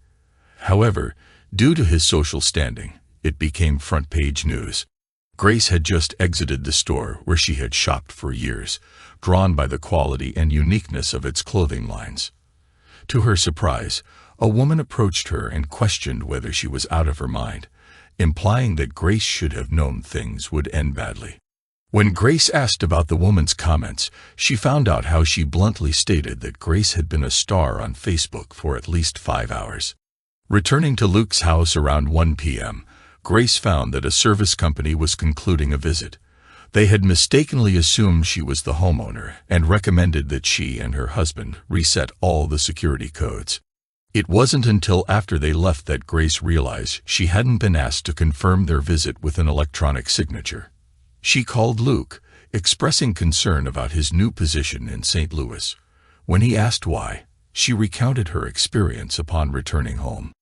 However, due to his social standing, it became front-page news. Grace had just exited the store where she had shopped for years, drawn by the quality and uniqueness of its clothing lines. To her surprise, a woman approached her and questioned whether she was out of her mind, implying that Grace should have known things would end badly. When Grace asked about the woman's comments, she found out how she bluntly stated that Grace had been a star on Facebook for at least 5 hours. Returning to Luke's house around 1 p.m., Grace found that a service company was concluding a visit. They had mistakenly assumed she was the homeowner and recommended that she and her husband reset all the security codes. It wasn't until after they left that Grace realized she hadn't been asked to confirm their visit with an electronic signature. She called Luke, expressing concern about his new position in St. Louis. When he asked why, she recounted her experience upon returning home.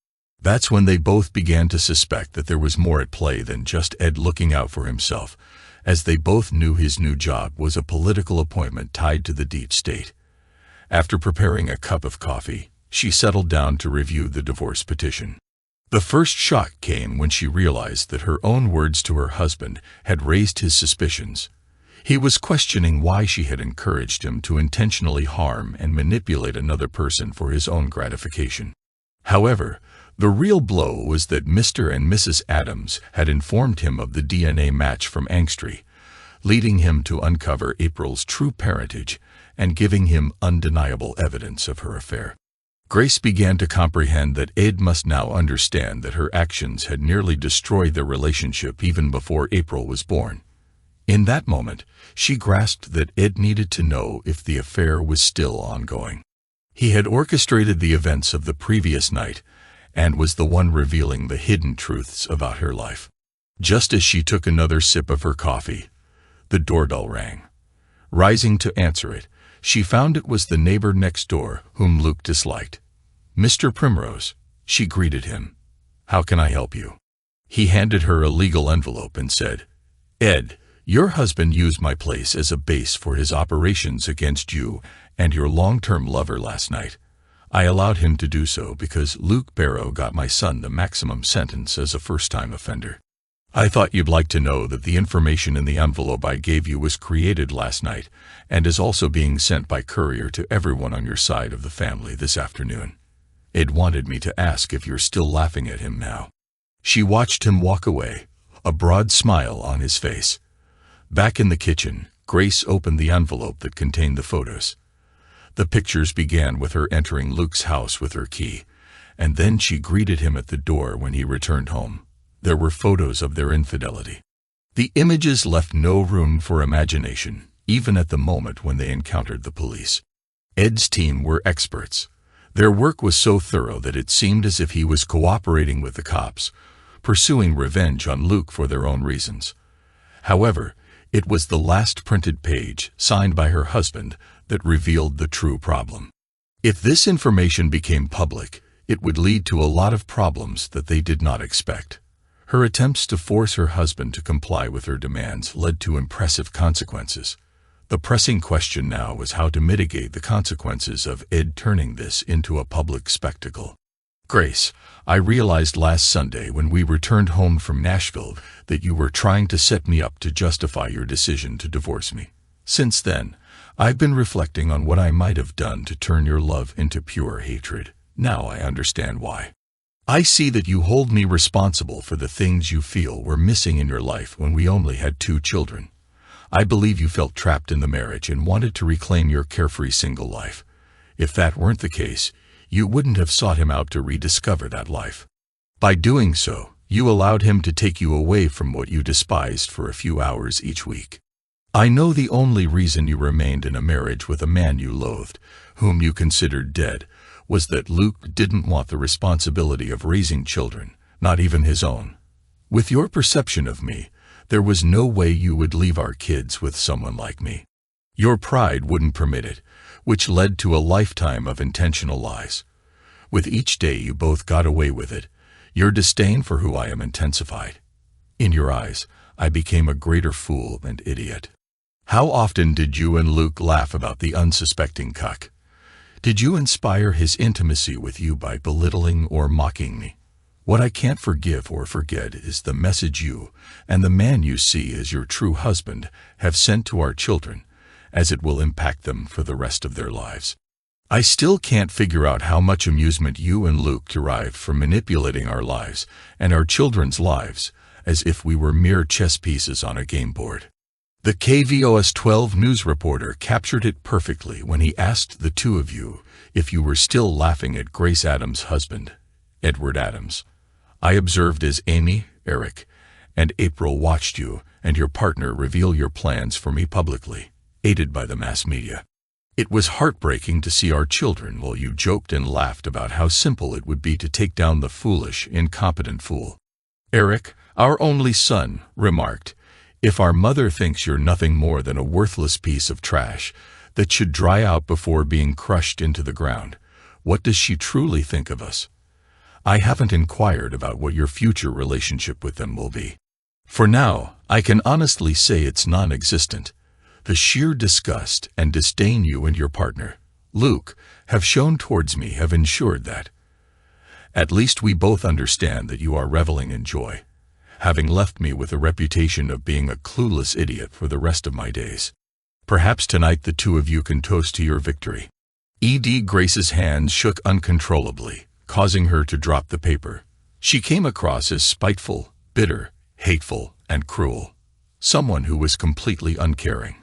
That's when they both began to suspect that there was more at play than just Ed looking out for himself, as they both knew his new job was a political appointment tied to the deep state. After preparing a cup of coffee, she settled down to review the divorce petition. The first shock came when she realized that her own words to her husband had raised his suspicions. He was questioning why she had encouraged him to intentionally harm and manipulate another person for his own gratification. However, the real blow was that Mr. and Mrs. Adams had informed him of the DNA match from Angstry, leading him to uncover April's true parentage and giving him undeniable evidence of her affair. Grace began to comprehend that Ed must now understand that her actions had nearly destroyed their relationship even before April was born. In that moment, she grasped that Ed needed to know if the affair was still ongoing. He had orchestrated the events of the previous night and was the one revealing the hidden truths about her life. Just as she took another sip of her coffee, the doorbell rang. Rising to answer it, she found it was the neighbor next door whom Luke disliked. "Mr. Primrose," she greeted him. "How can I help you?" He handed her a legal envelope and said, "Ed, your husband used my place as a base for his operations against you and your long-term lover last night. I allowed him to do so because Luke Barrow got my son the maximum sentence as a first-time offender. I thought you'd like to know that the information in the envelope I gave you was created last night and is also being sent by courier to everyone on your side of the family this afternoon. Ed wanted me to ask if you're still laughing at him now." She watched him walk away, a broad smile on his face. Back in the kitchen, Grace opened the envelope that contained the photos. The pictures began with her entering Luke's house with her key, and then she greeted him at the door when he returned home. There were photos of their infidelity. The images left no room for imagination, even at the moment when they encountered the police. Ed's team were experts. Their work was so thorough that it seemed as if he was cooperating with the cops, pursuing revenge on Luke for their own reasons. However, it was the last printed page, signed by her husband, that revealed the true problem. If this information became public, it would lead to a lot of problems that they did not expect. Her attempts to force her husband to comply with her demands led to impressive consequences. The pressing question now was how to mitigate the consequences of Ed turning this into a public spectacle. "Grace, I realized last Sunday when we returned home from Nashville that you were trying to set me up to justify your decision to divorce me. Since then, I've been reflecting on what I might have done to turn your love into pure hatred. Now I understand why. I see that you hold me responsible for the things you feel were missing in your life when we only had 2 children. I believe you felt trapped in the marriage and wanted to reclaim your carefree single life. If that weren't the case, you wouldn't have sought him out to rediscover that life. By doing so, you allowed him to take you away from what you despised for a few hours each week. I know the only reason you remained in a marriage with a man you loathed, whom you considered dead, was that Luke didn't want the responsibility of raising children, not even his own. With your perception of me, there was no way you would leave our kids with someone like me. Your pride wouldn't permit it, which led to a lifetime of intentional lies. With each day you both got away with it, your disdain for who I am intensified. In your eyes, I became a greater fool and idiot. How often did you and Luke laugh about the unsuspecting cuck? Did you inspire his intimacy with you by belittling or mocking me? What I can't forgive or forget is the message you and the man you see as your true husband have sent to our children, as it will impact them for the rest of their lives. I still can't figure out how much amusement you and Luke derived from manipulating our lives and our children's lives as if we were mere chess pieces on a game board. The KVOS 12 news reporter captured it perfectly when he asked the two of you if you were still laughing at Grace Adams' husband, Edward Adams. I observed as Amy, Eric, and April watched you and your partner reveal your plans for me publicly, aided by the mass media. It was heartbreaking to see our children while you joked and laughed about how simple it would be to take down the foolish, incompetent fool. Eric, our only son, remarked, "If our mother thinks you're nothing more than a worthless piece of trash that should dry out before being crushed into the ground, what does she truly think of us? I haven't inquired about what your future relationship with them will be. For now, I can honestly say it's non-existent. The sheer disgust and disdain you and your partner, Luke, have shown towards me have ensured that. At least we both understand that you are reveling in joy, having left me with a reputation of being a clueless idiot for the rest of my days. Perhaps tonight the two of you can toast to your victory." Grace's hands shook uncontrollably, causing her to drop the paper. She came across as spiteful, bitter, hateful, and cruel. Someone who was completely uncaring.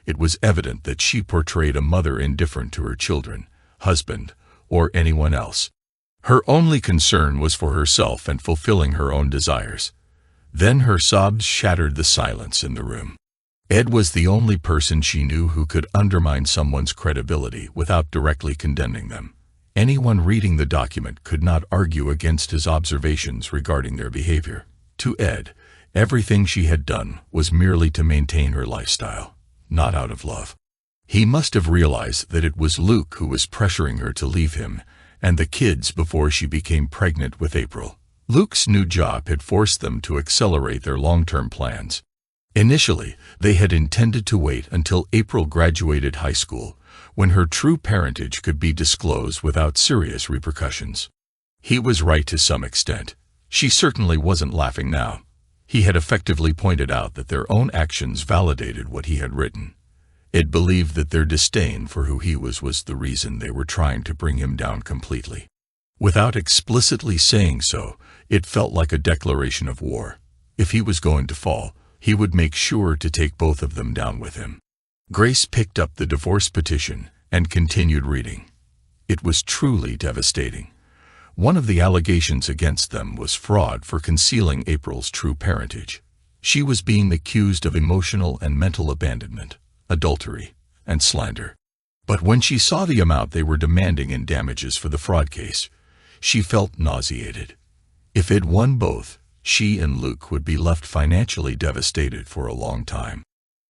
It was evident that she portrayed a mother indifferent to her children, husband, or anyone else. Her only concern was for herself and fulfilling her own desires. Then her sobs shattered the silence in the room. Ed was the only person she knew who could undermine someone's credibility without directly condemning them. Anyone reading the document could not argue against his observations regarding their behavior. To Ed, everything she had done was merely to maintain her lifestyle, not out of love. He must have realized that it was Luke who was pressuring her to leave him and the kids before she became pregnant with April. Luke's new job had forced them to accelerate their long-term plans. Initially, they had intended to wait until April graduated high school, when her true parentage could be disclosed without serious repercussions. He was right to some extent. She certainly wasn't laughing now. He had effectively pointed out that their own actions validated what he had written. It believed that their disdain for who he was the reason they were trying to bring him down completely. Without explicitly saying so, it felt like a declaration of war. If he was going to fall, he would make sure to take both of them down with him. Grace picked up the divorce petition and continued reading. It was truly devastating. One of the allegations against them was fraud for concealing April's true parentage. She was being accused of emotional and mental abandonment, adultery, and slander. But when she saw the amount they were demanding in damages for the fraud case, she felt nauseated. If Ed won both, she and Luke would be left financially devastated for a long time.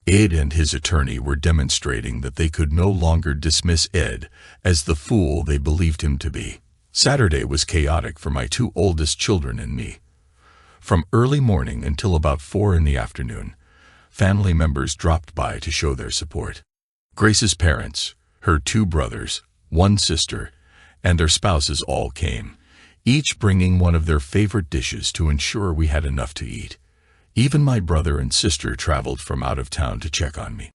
Ed and his attorney were demonstrating that they could no longer dismiss Ed as the fool they believed him to be. Saturday was chaotic for my two oldest children and me. From early morning until about 4 in the afternoon, family members dropped by to show their support. Grace's parents, her 2 brothers, 1 sister, and their spouses all came, each bringing one of their favorite dishes to ensure we had enough to eat. Even my brother and sister traveled from out of town to check on me.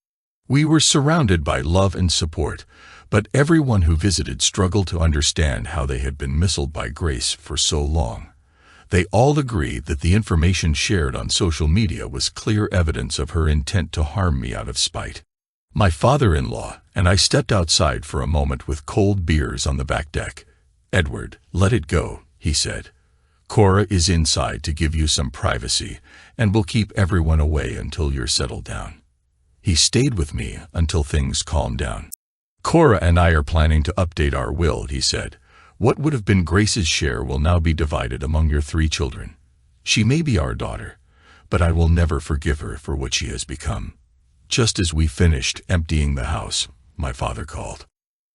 We were surrounded by love and support, but everyone who visited struggled to understand how they had been misled by Grace for so long. They all agreed that the information shared on social media was clear evidence of her intent to harm me out of spite. My father-in-law and I stepped outside for a moment with cold beers on the back deck. "Edward, let it go," he said. "Cora is inside to give you some privacy, and we'll keep everyone away until you're settled down." He stayed with me until things calmed down. "Cora and I are planning to update our will," he said. "What would have been Grace's share will now be divided among your 3 children. She may be our daughter, but I will never forgive her for what she has become." Just as we finished emptying the house, my father called.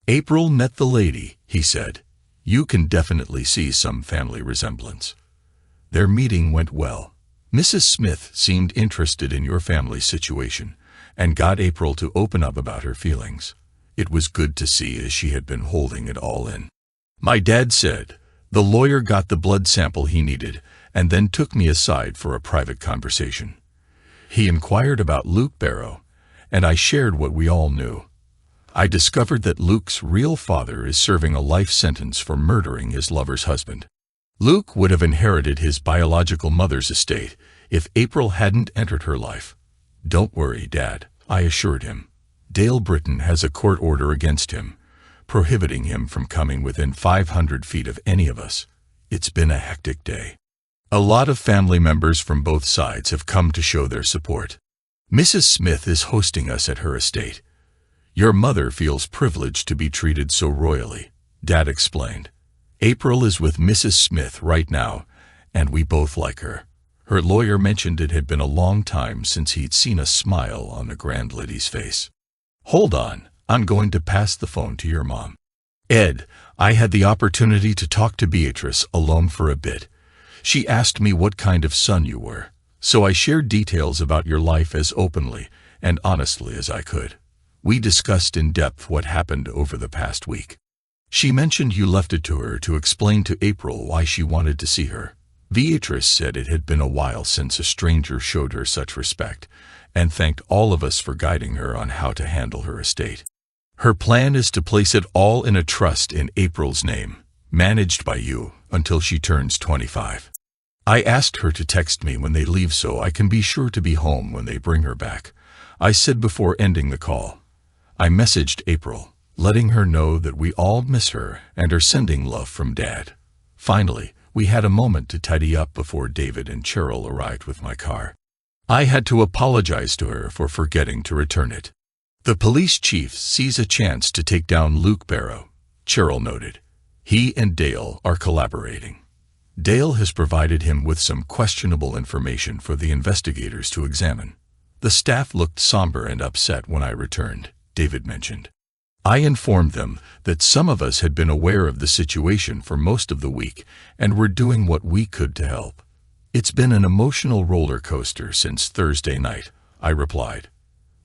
"April met the lady," he said. "You can definitely see some family resemblance." Their meeting went well. Mrs. Smith seemed interested in your family's situation and got April to open up about her feelings. It was good to see, as she had been holding it all in. My dad said, The lawyer got the blood sample he needed and then took me aside for a private conversation. He inquired about Luke Barrow, and I shared what we all knew. I discovered that Luke's real father is serving a life sentence for murdering his lover's husband. Luke would have inherited his biological mother's estate if April hadn't entered her life. "Don't worry, Dad," I assured him. "Dale Britton has a court order against him, prohibiting him from coming within 500 feet of any of us." It's been a hectic day. A lot of family members from both sides have come to show their support. Mrs. Smith is hosting us at her estate. "Your mother feels privileged to be treated so royally," Dad explained. "April is with Mrs. Smith right now, and we both like her." Her lawyer mentioned it had been a long time since he'd seen a smile on the grand lady's face. "Hold on, I'm going to pass the phone to your mom." Ed, I had the opportunity to talk to Beatrice alone for a bit. She asked me what kind of son you were, so I shared details about your life as openly and honestly as I could. We discussed in depth what happened over the past week. She mentioned you left it to her to explain to April why she wanted to see her. Beatrice said it had been a while since a stranger showed her such respect, and thanked all of us for guiding her on how to handle her estate. Her plan is to place it all in a trust in April's name, managed by you, until she turns 25. I asked her to text me when they leave so I can be sure to be home when they bring her back, I said before ending the call. I messaged April, letting her know that we all miss her and are sending love from Dad. Finally, we had a moment to tidy up before David and Cheryl arrived with my car. I had to apologize to her for forgetting to return it. "The police chief sees a chance to take down Luke Barrow," Cheryl noted. "He and Dale are collaborating. Dale has provided him with some questionable information for the investigators to examine." The staff looked somber and upset when I returned, David mentioned. I informed them that some of us had been aware of the situation for most of the week and were doing what we could to help. "It's been an emotional roller coaster since Thursday night," I replied.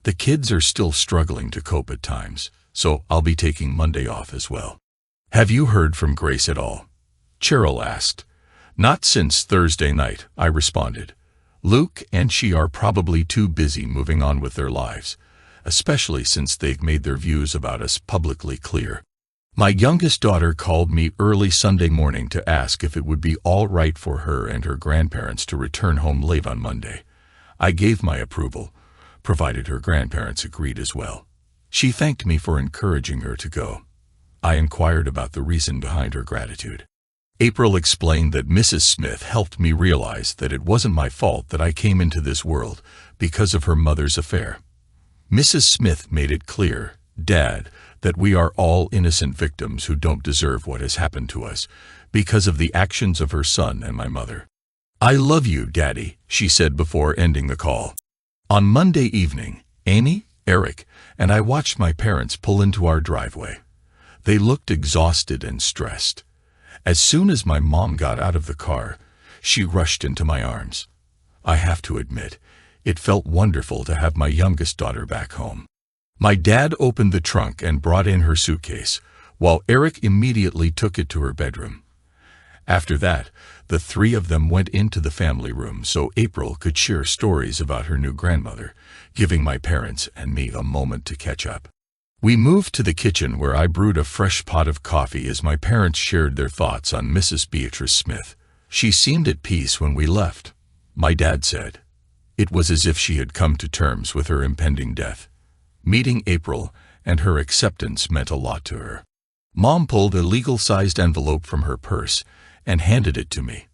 "The kids are still struggling to cope at times, so I'll be taking Monday off as well." "Have you heard from Grace at all?" Cheryl asked. "Not since Thursday night," I responded. "Luke and she are probably too busy moving on with their lives, especially since they've made their views about us publicly clear." My youngest daughter called me early Sunday morning to ask if it would be all right for her and her grandparents to return home late on Monday. I gave my approval, provided her grandparents agreed as well. She thanked me for encouraging her to go. I inquired about the reason behind her gratitude. April explained that Mrs. Smith helped me realize that it wasn't my fault that I came into this world because of her mother's affair. Mrs. Smith made it clear, Dad, that we are all innocent victims who don't deserve what has happened to us because of the actions of her son and my mother. "I love you, Daddy," she said before ending the call. On Monday evening, Amy, Eric, and I watched my parents pull into our driveway. They looked exhausted and stressed. As soon as my mom got out of the car, she rushed into my arms. I have to admit, it felt wonderful to have my youngest daughter back home. My dad opened the trunk and brought in her suitcase, while Eric immediately took it to her bedroom. After that, the three of them went into the family room so April could share stories about her new grandmother, giving my parents and me a moment to catch up. We moved to the kitchen where I brewed a fresh pot of coffee as my parents shared their thoughts on Mrs. Beatrice Smith. She seemed at peace when we left, my dad said. It was as if she had come to terms with her impending death. Meeting April and her acceptance meant a lot to her. Mom pulled a legal-sized envelope from her purse and handed it to me,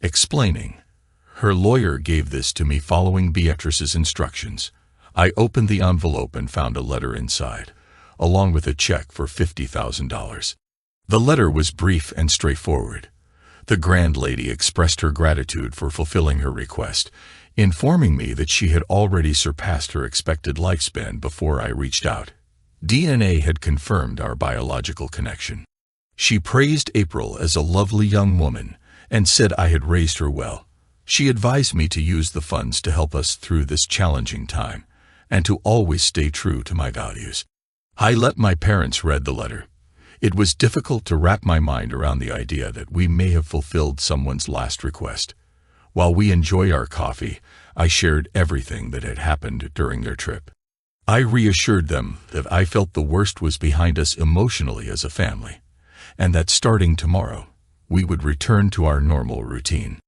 explaining, "Her lawyer gave this to me following Beatrice's instructions." I opened the envelope and found a letter inside, along with a check for $50,000. The letter was brief and straightforward. The grand lady expressed her gratitude for fulfilling her request, informing me that she had already surpassed her expected lifespan before I reached out. DNA had confirmed our biological connection. She praised April as a lovely young woman and said I had raised her well. She advised me to use the funds to help us through this challenging time and to always stay true to my values. I let my parents read the letter. It was difficult to wrap my mind around the idea that we may have fulfilled someone's last request. While we enjoy our coffee, I shared everything that had happened during their trip. I reassured them that I felt the worst was behind us emotionally as a family, and that starting tomorrow, we would return to our normal routine.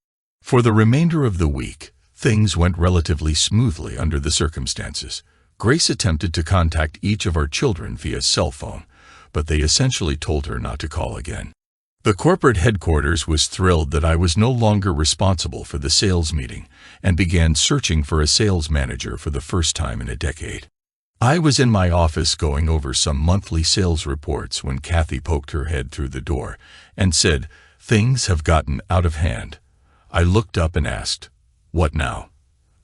For the remainder of the week, things went relatively smoothly under the circumstances. Grace attempted to contact each of our children via cell phone, but they essentially told her not to call again. The corporate headquarters was thrilled that I was no longer responsible for the sales meeting and began searching for a sales manager for the first time in a decade. I was in my office going over some monthly sales reports when Kathy poked her head through the door and said, "Things have gotten out of hand." I looked up and asked, "What now?"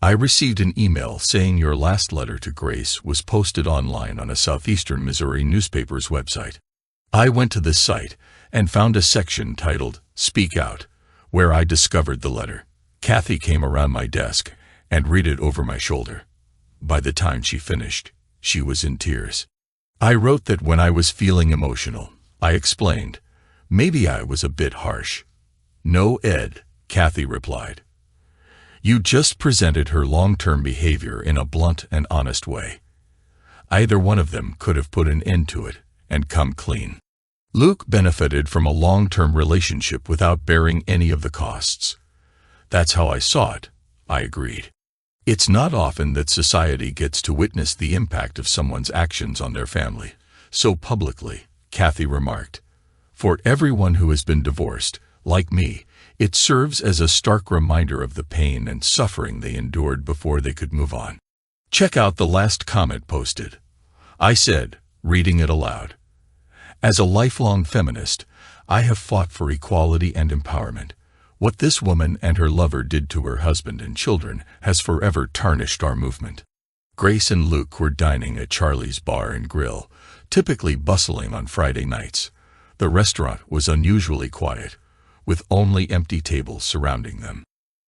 "I received an email saying your last letter to Grace was posted online on a southeastern Missouri newspaper's website." I went to the site and found a section titled "Speak Out," where I discovered the letter. Kathy came around my desk and read it over my shoulder. By the time she finished, she was in tears. I wrote that when I was feeling emotional, I explained, maybe I was a bit harsh. "No, Ed," Kathy replied. "You just presented her long-term behavior in a blunt and honest way. Either one of them could have put an end to it and come clean." Luke benefited from a long-term relationship without bearing any of the costs. "That's how I saw it," I agreed. "It's not often that society gets to witness the impact of someone's actions on their family so publicly," Kathy remarked. "For everyone who has been divorced, like me, it serves as a stark reminder of the pain and suffering they endured before they could move on." "Check out the last comment posted," I said, reading it aloud. "As a lifelong feminist, I have fought for equality and empowerment. What this woman and her lover did to her husband and children has forever tarnished our movement." Grace and Luke were dining at Charlie's Bar and Grill, typically bustling on Friday nights. The restaurant was unusually quiet, with only empty tables surrounding them.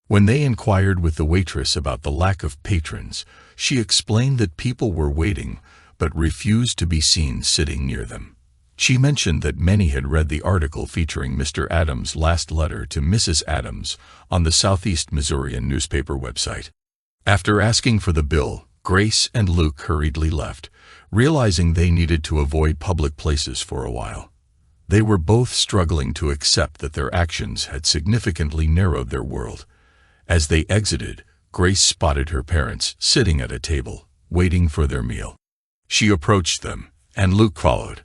When they inquired with the waitress about the lack of patrons, she explained that people were waiting but refused to be seen sitting near them. She mentioned that many had read the article featuring Mr. Adams' last letter to Mrs. Adams on the Southeast Missourian newspaper website. After asking for the bill, Grace and Luke hurriedly left, realizing they needed to avoid public places for a while. They were both struggling to accept that their actions had significantly narrowed their world. As they exited, Grace spotted her parents sitting at a table, waiting for their meal. She approached them, and Luke followed.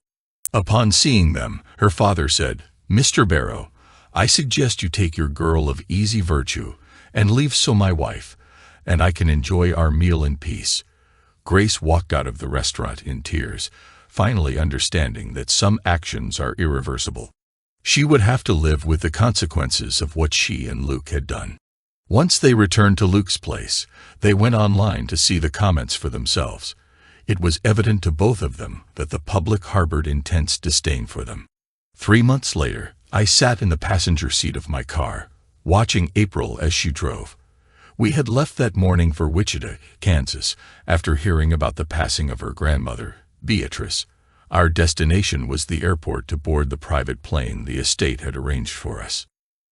Upon seeing them, her father said, "Mr. Barrow, I suggest you take your girl of easy virtue and leave so my wife and I can enjoy our meal in peace." Grace walked out of the restaurant in tears, finally understanding that some actions are irreversible. She would have to live with the consequences of what she and Luke had done. Once they returned to Luke's place, they went online to see the comments for themselves. It was evident to both of them that the public harbored intense disdain for them. 3 months later, I sat in the passenger seat of my car, watching April as she drove. We had left that morning for Wichita, Kansas, after hearing about the passing of her grandmother, Beatrice. Our destination was the airport to board the private plane the estate had arranged for us.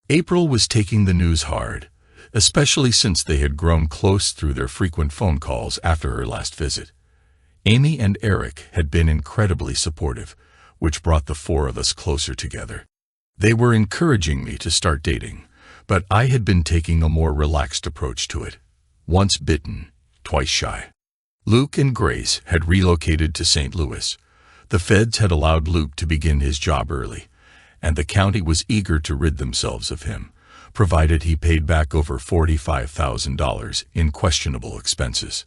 April was taking the news hard, especially since they had grown close through their frequent phone calls after her last visit. Amy and Eric had been incredibly supportive, which brought the four of us closer together. They were encouraging me to start dating, but I had been taking a more relaxed approach to it. Once bitten, twice shy. Luke and Grace had relocated to St. Louis. The feds had allowed Luke to begin his job early, and the county was eager to rid themselves of him, provided he paid back over $45,000 in questionable expenses.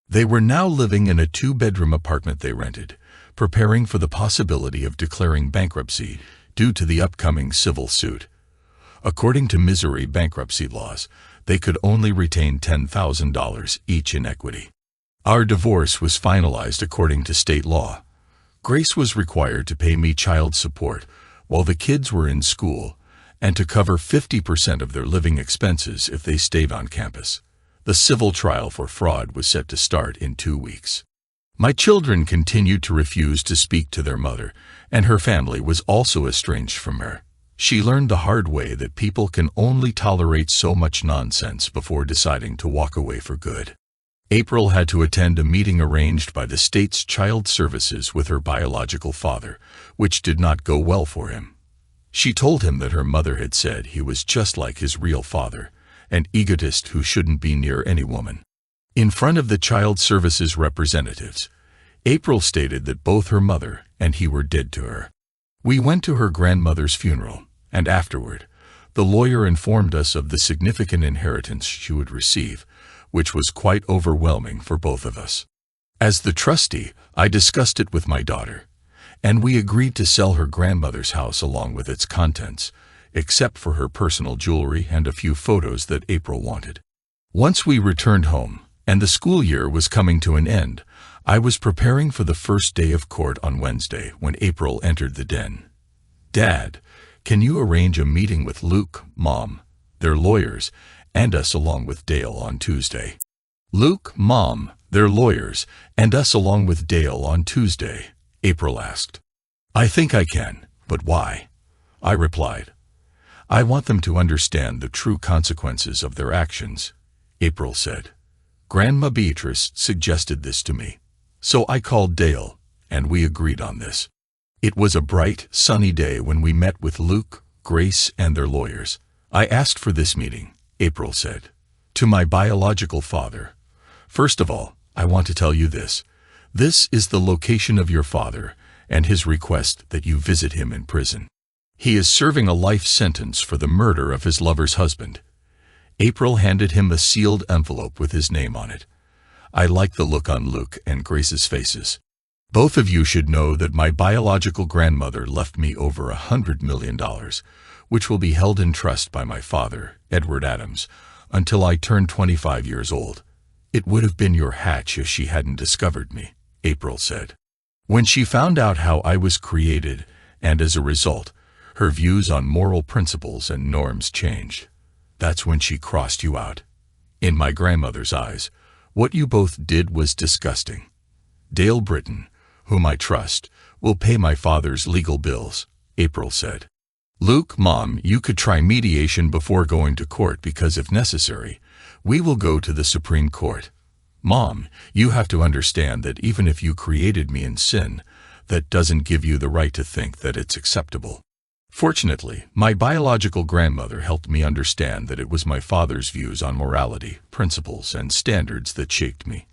They were now living in a 2-bedroom apartment they rented, preparing for the possibility of declaring bankruptcy due to the upcoming civil suit. According to Missouri bankruptcy laws, they could only retain $10,000 each in equity. Our divorce was finalized according to state law. Grace was required to pay me child support while the kids were in school and to cover 50% of their living expenses if they stayed on campus. The civil trial for fraud was set to start in 2 weeks. My children continued to refuse to speak to their mother, and her family was also estranged from her. She learned the hard way that people can only tolerate so much nonsense before deciding to walk away for good. April had to attend a meeting arranged by the state's child services with her biological father, which did not go well for him. She told him that her mother had said he was just like his real father, an egotist who shouldn't be near any woman. In front of the child services representatives, April stated that both her mother and he were dead to her. We went to her grandmother's funeral, and afterward, the lawyer informed us of the significant inheritance she would receive, which was quite overwhelming for both of us. As the trustee, I discussed it with my daughter, and we agreed to sell her grandmother's house along with its contents, except for her personal jewelry and a few photos that April wanted. Once we returned home, and the school year was coming to an end, I was preparing for the first day of court on Wednesday when April entered the den. "Dad, can you arrange a meeting with Luke, Mom, their lawyers, and us along with Dale on Tuesday?" "Luke, Mom, their lawyers, and us along with Dale on Tuesday?" April asked. "I think I can, but why?" I replied. "I want them to understand the true consequences of their actions," April said. "Grandma Beatrice suggested this to me. So I called Dale, and we agreed on this." It was a bright, sunny day when we met with Luke, Grace, and their lawyers. "I asked for this meeting," April said, "to my biological father. First of all, I want to tell you this. This is the location of your father and his request that you visit him in prison. He is serving a life sentence for the murder of his lover's husband." April handed him a sealed envelope with his name on it. I liked the look on Luke and Grace's faces. "Both of you should know that my biological grandmother left me over $100 million, which will be held in trust by my father, Edward Adams, until I turn 25 years old. It would have been your hatch if she hadn't discovered me," April said. "When she found out how I was created, and as a result, her views on moral principles and norms changed. That's when she crossed you out. In my grandmother's eyes, what you both did was disgusting. Dale Britton, whom I trust, will pay my father's legal bills," April said. "Luke, Mom, you could try mediation before going to court because if necessary, we will go to the Supreme Court. Mom, you have to understand that even if you created me in sin, that doesn't give you the right to think that it's acceptable. Fortunately, my biological grandmother helped me understand that it was my father's views on morality, principles, and standards that shaped me.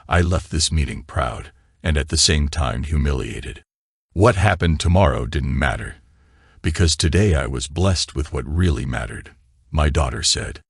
I left this meeting proud, and at the same time humiliated. What happened tomorrow didn't matter, because today I was blessed with what really mattered," my daughter said.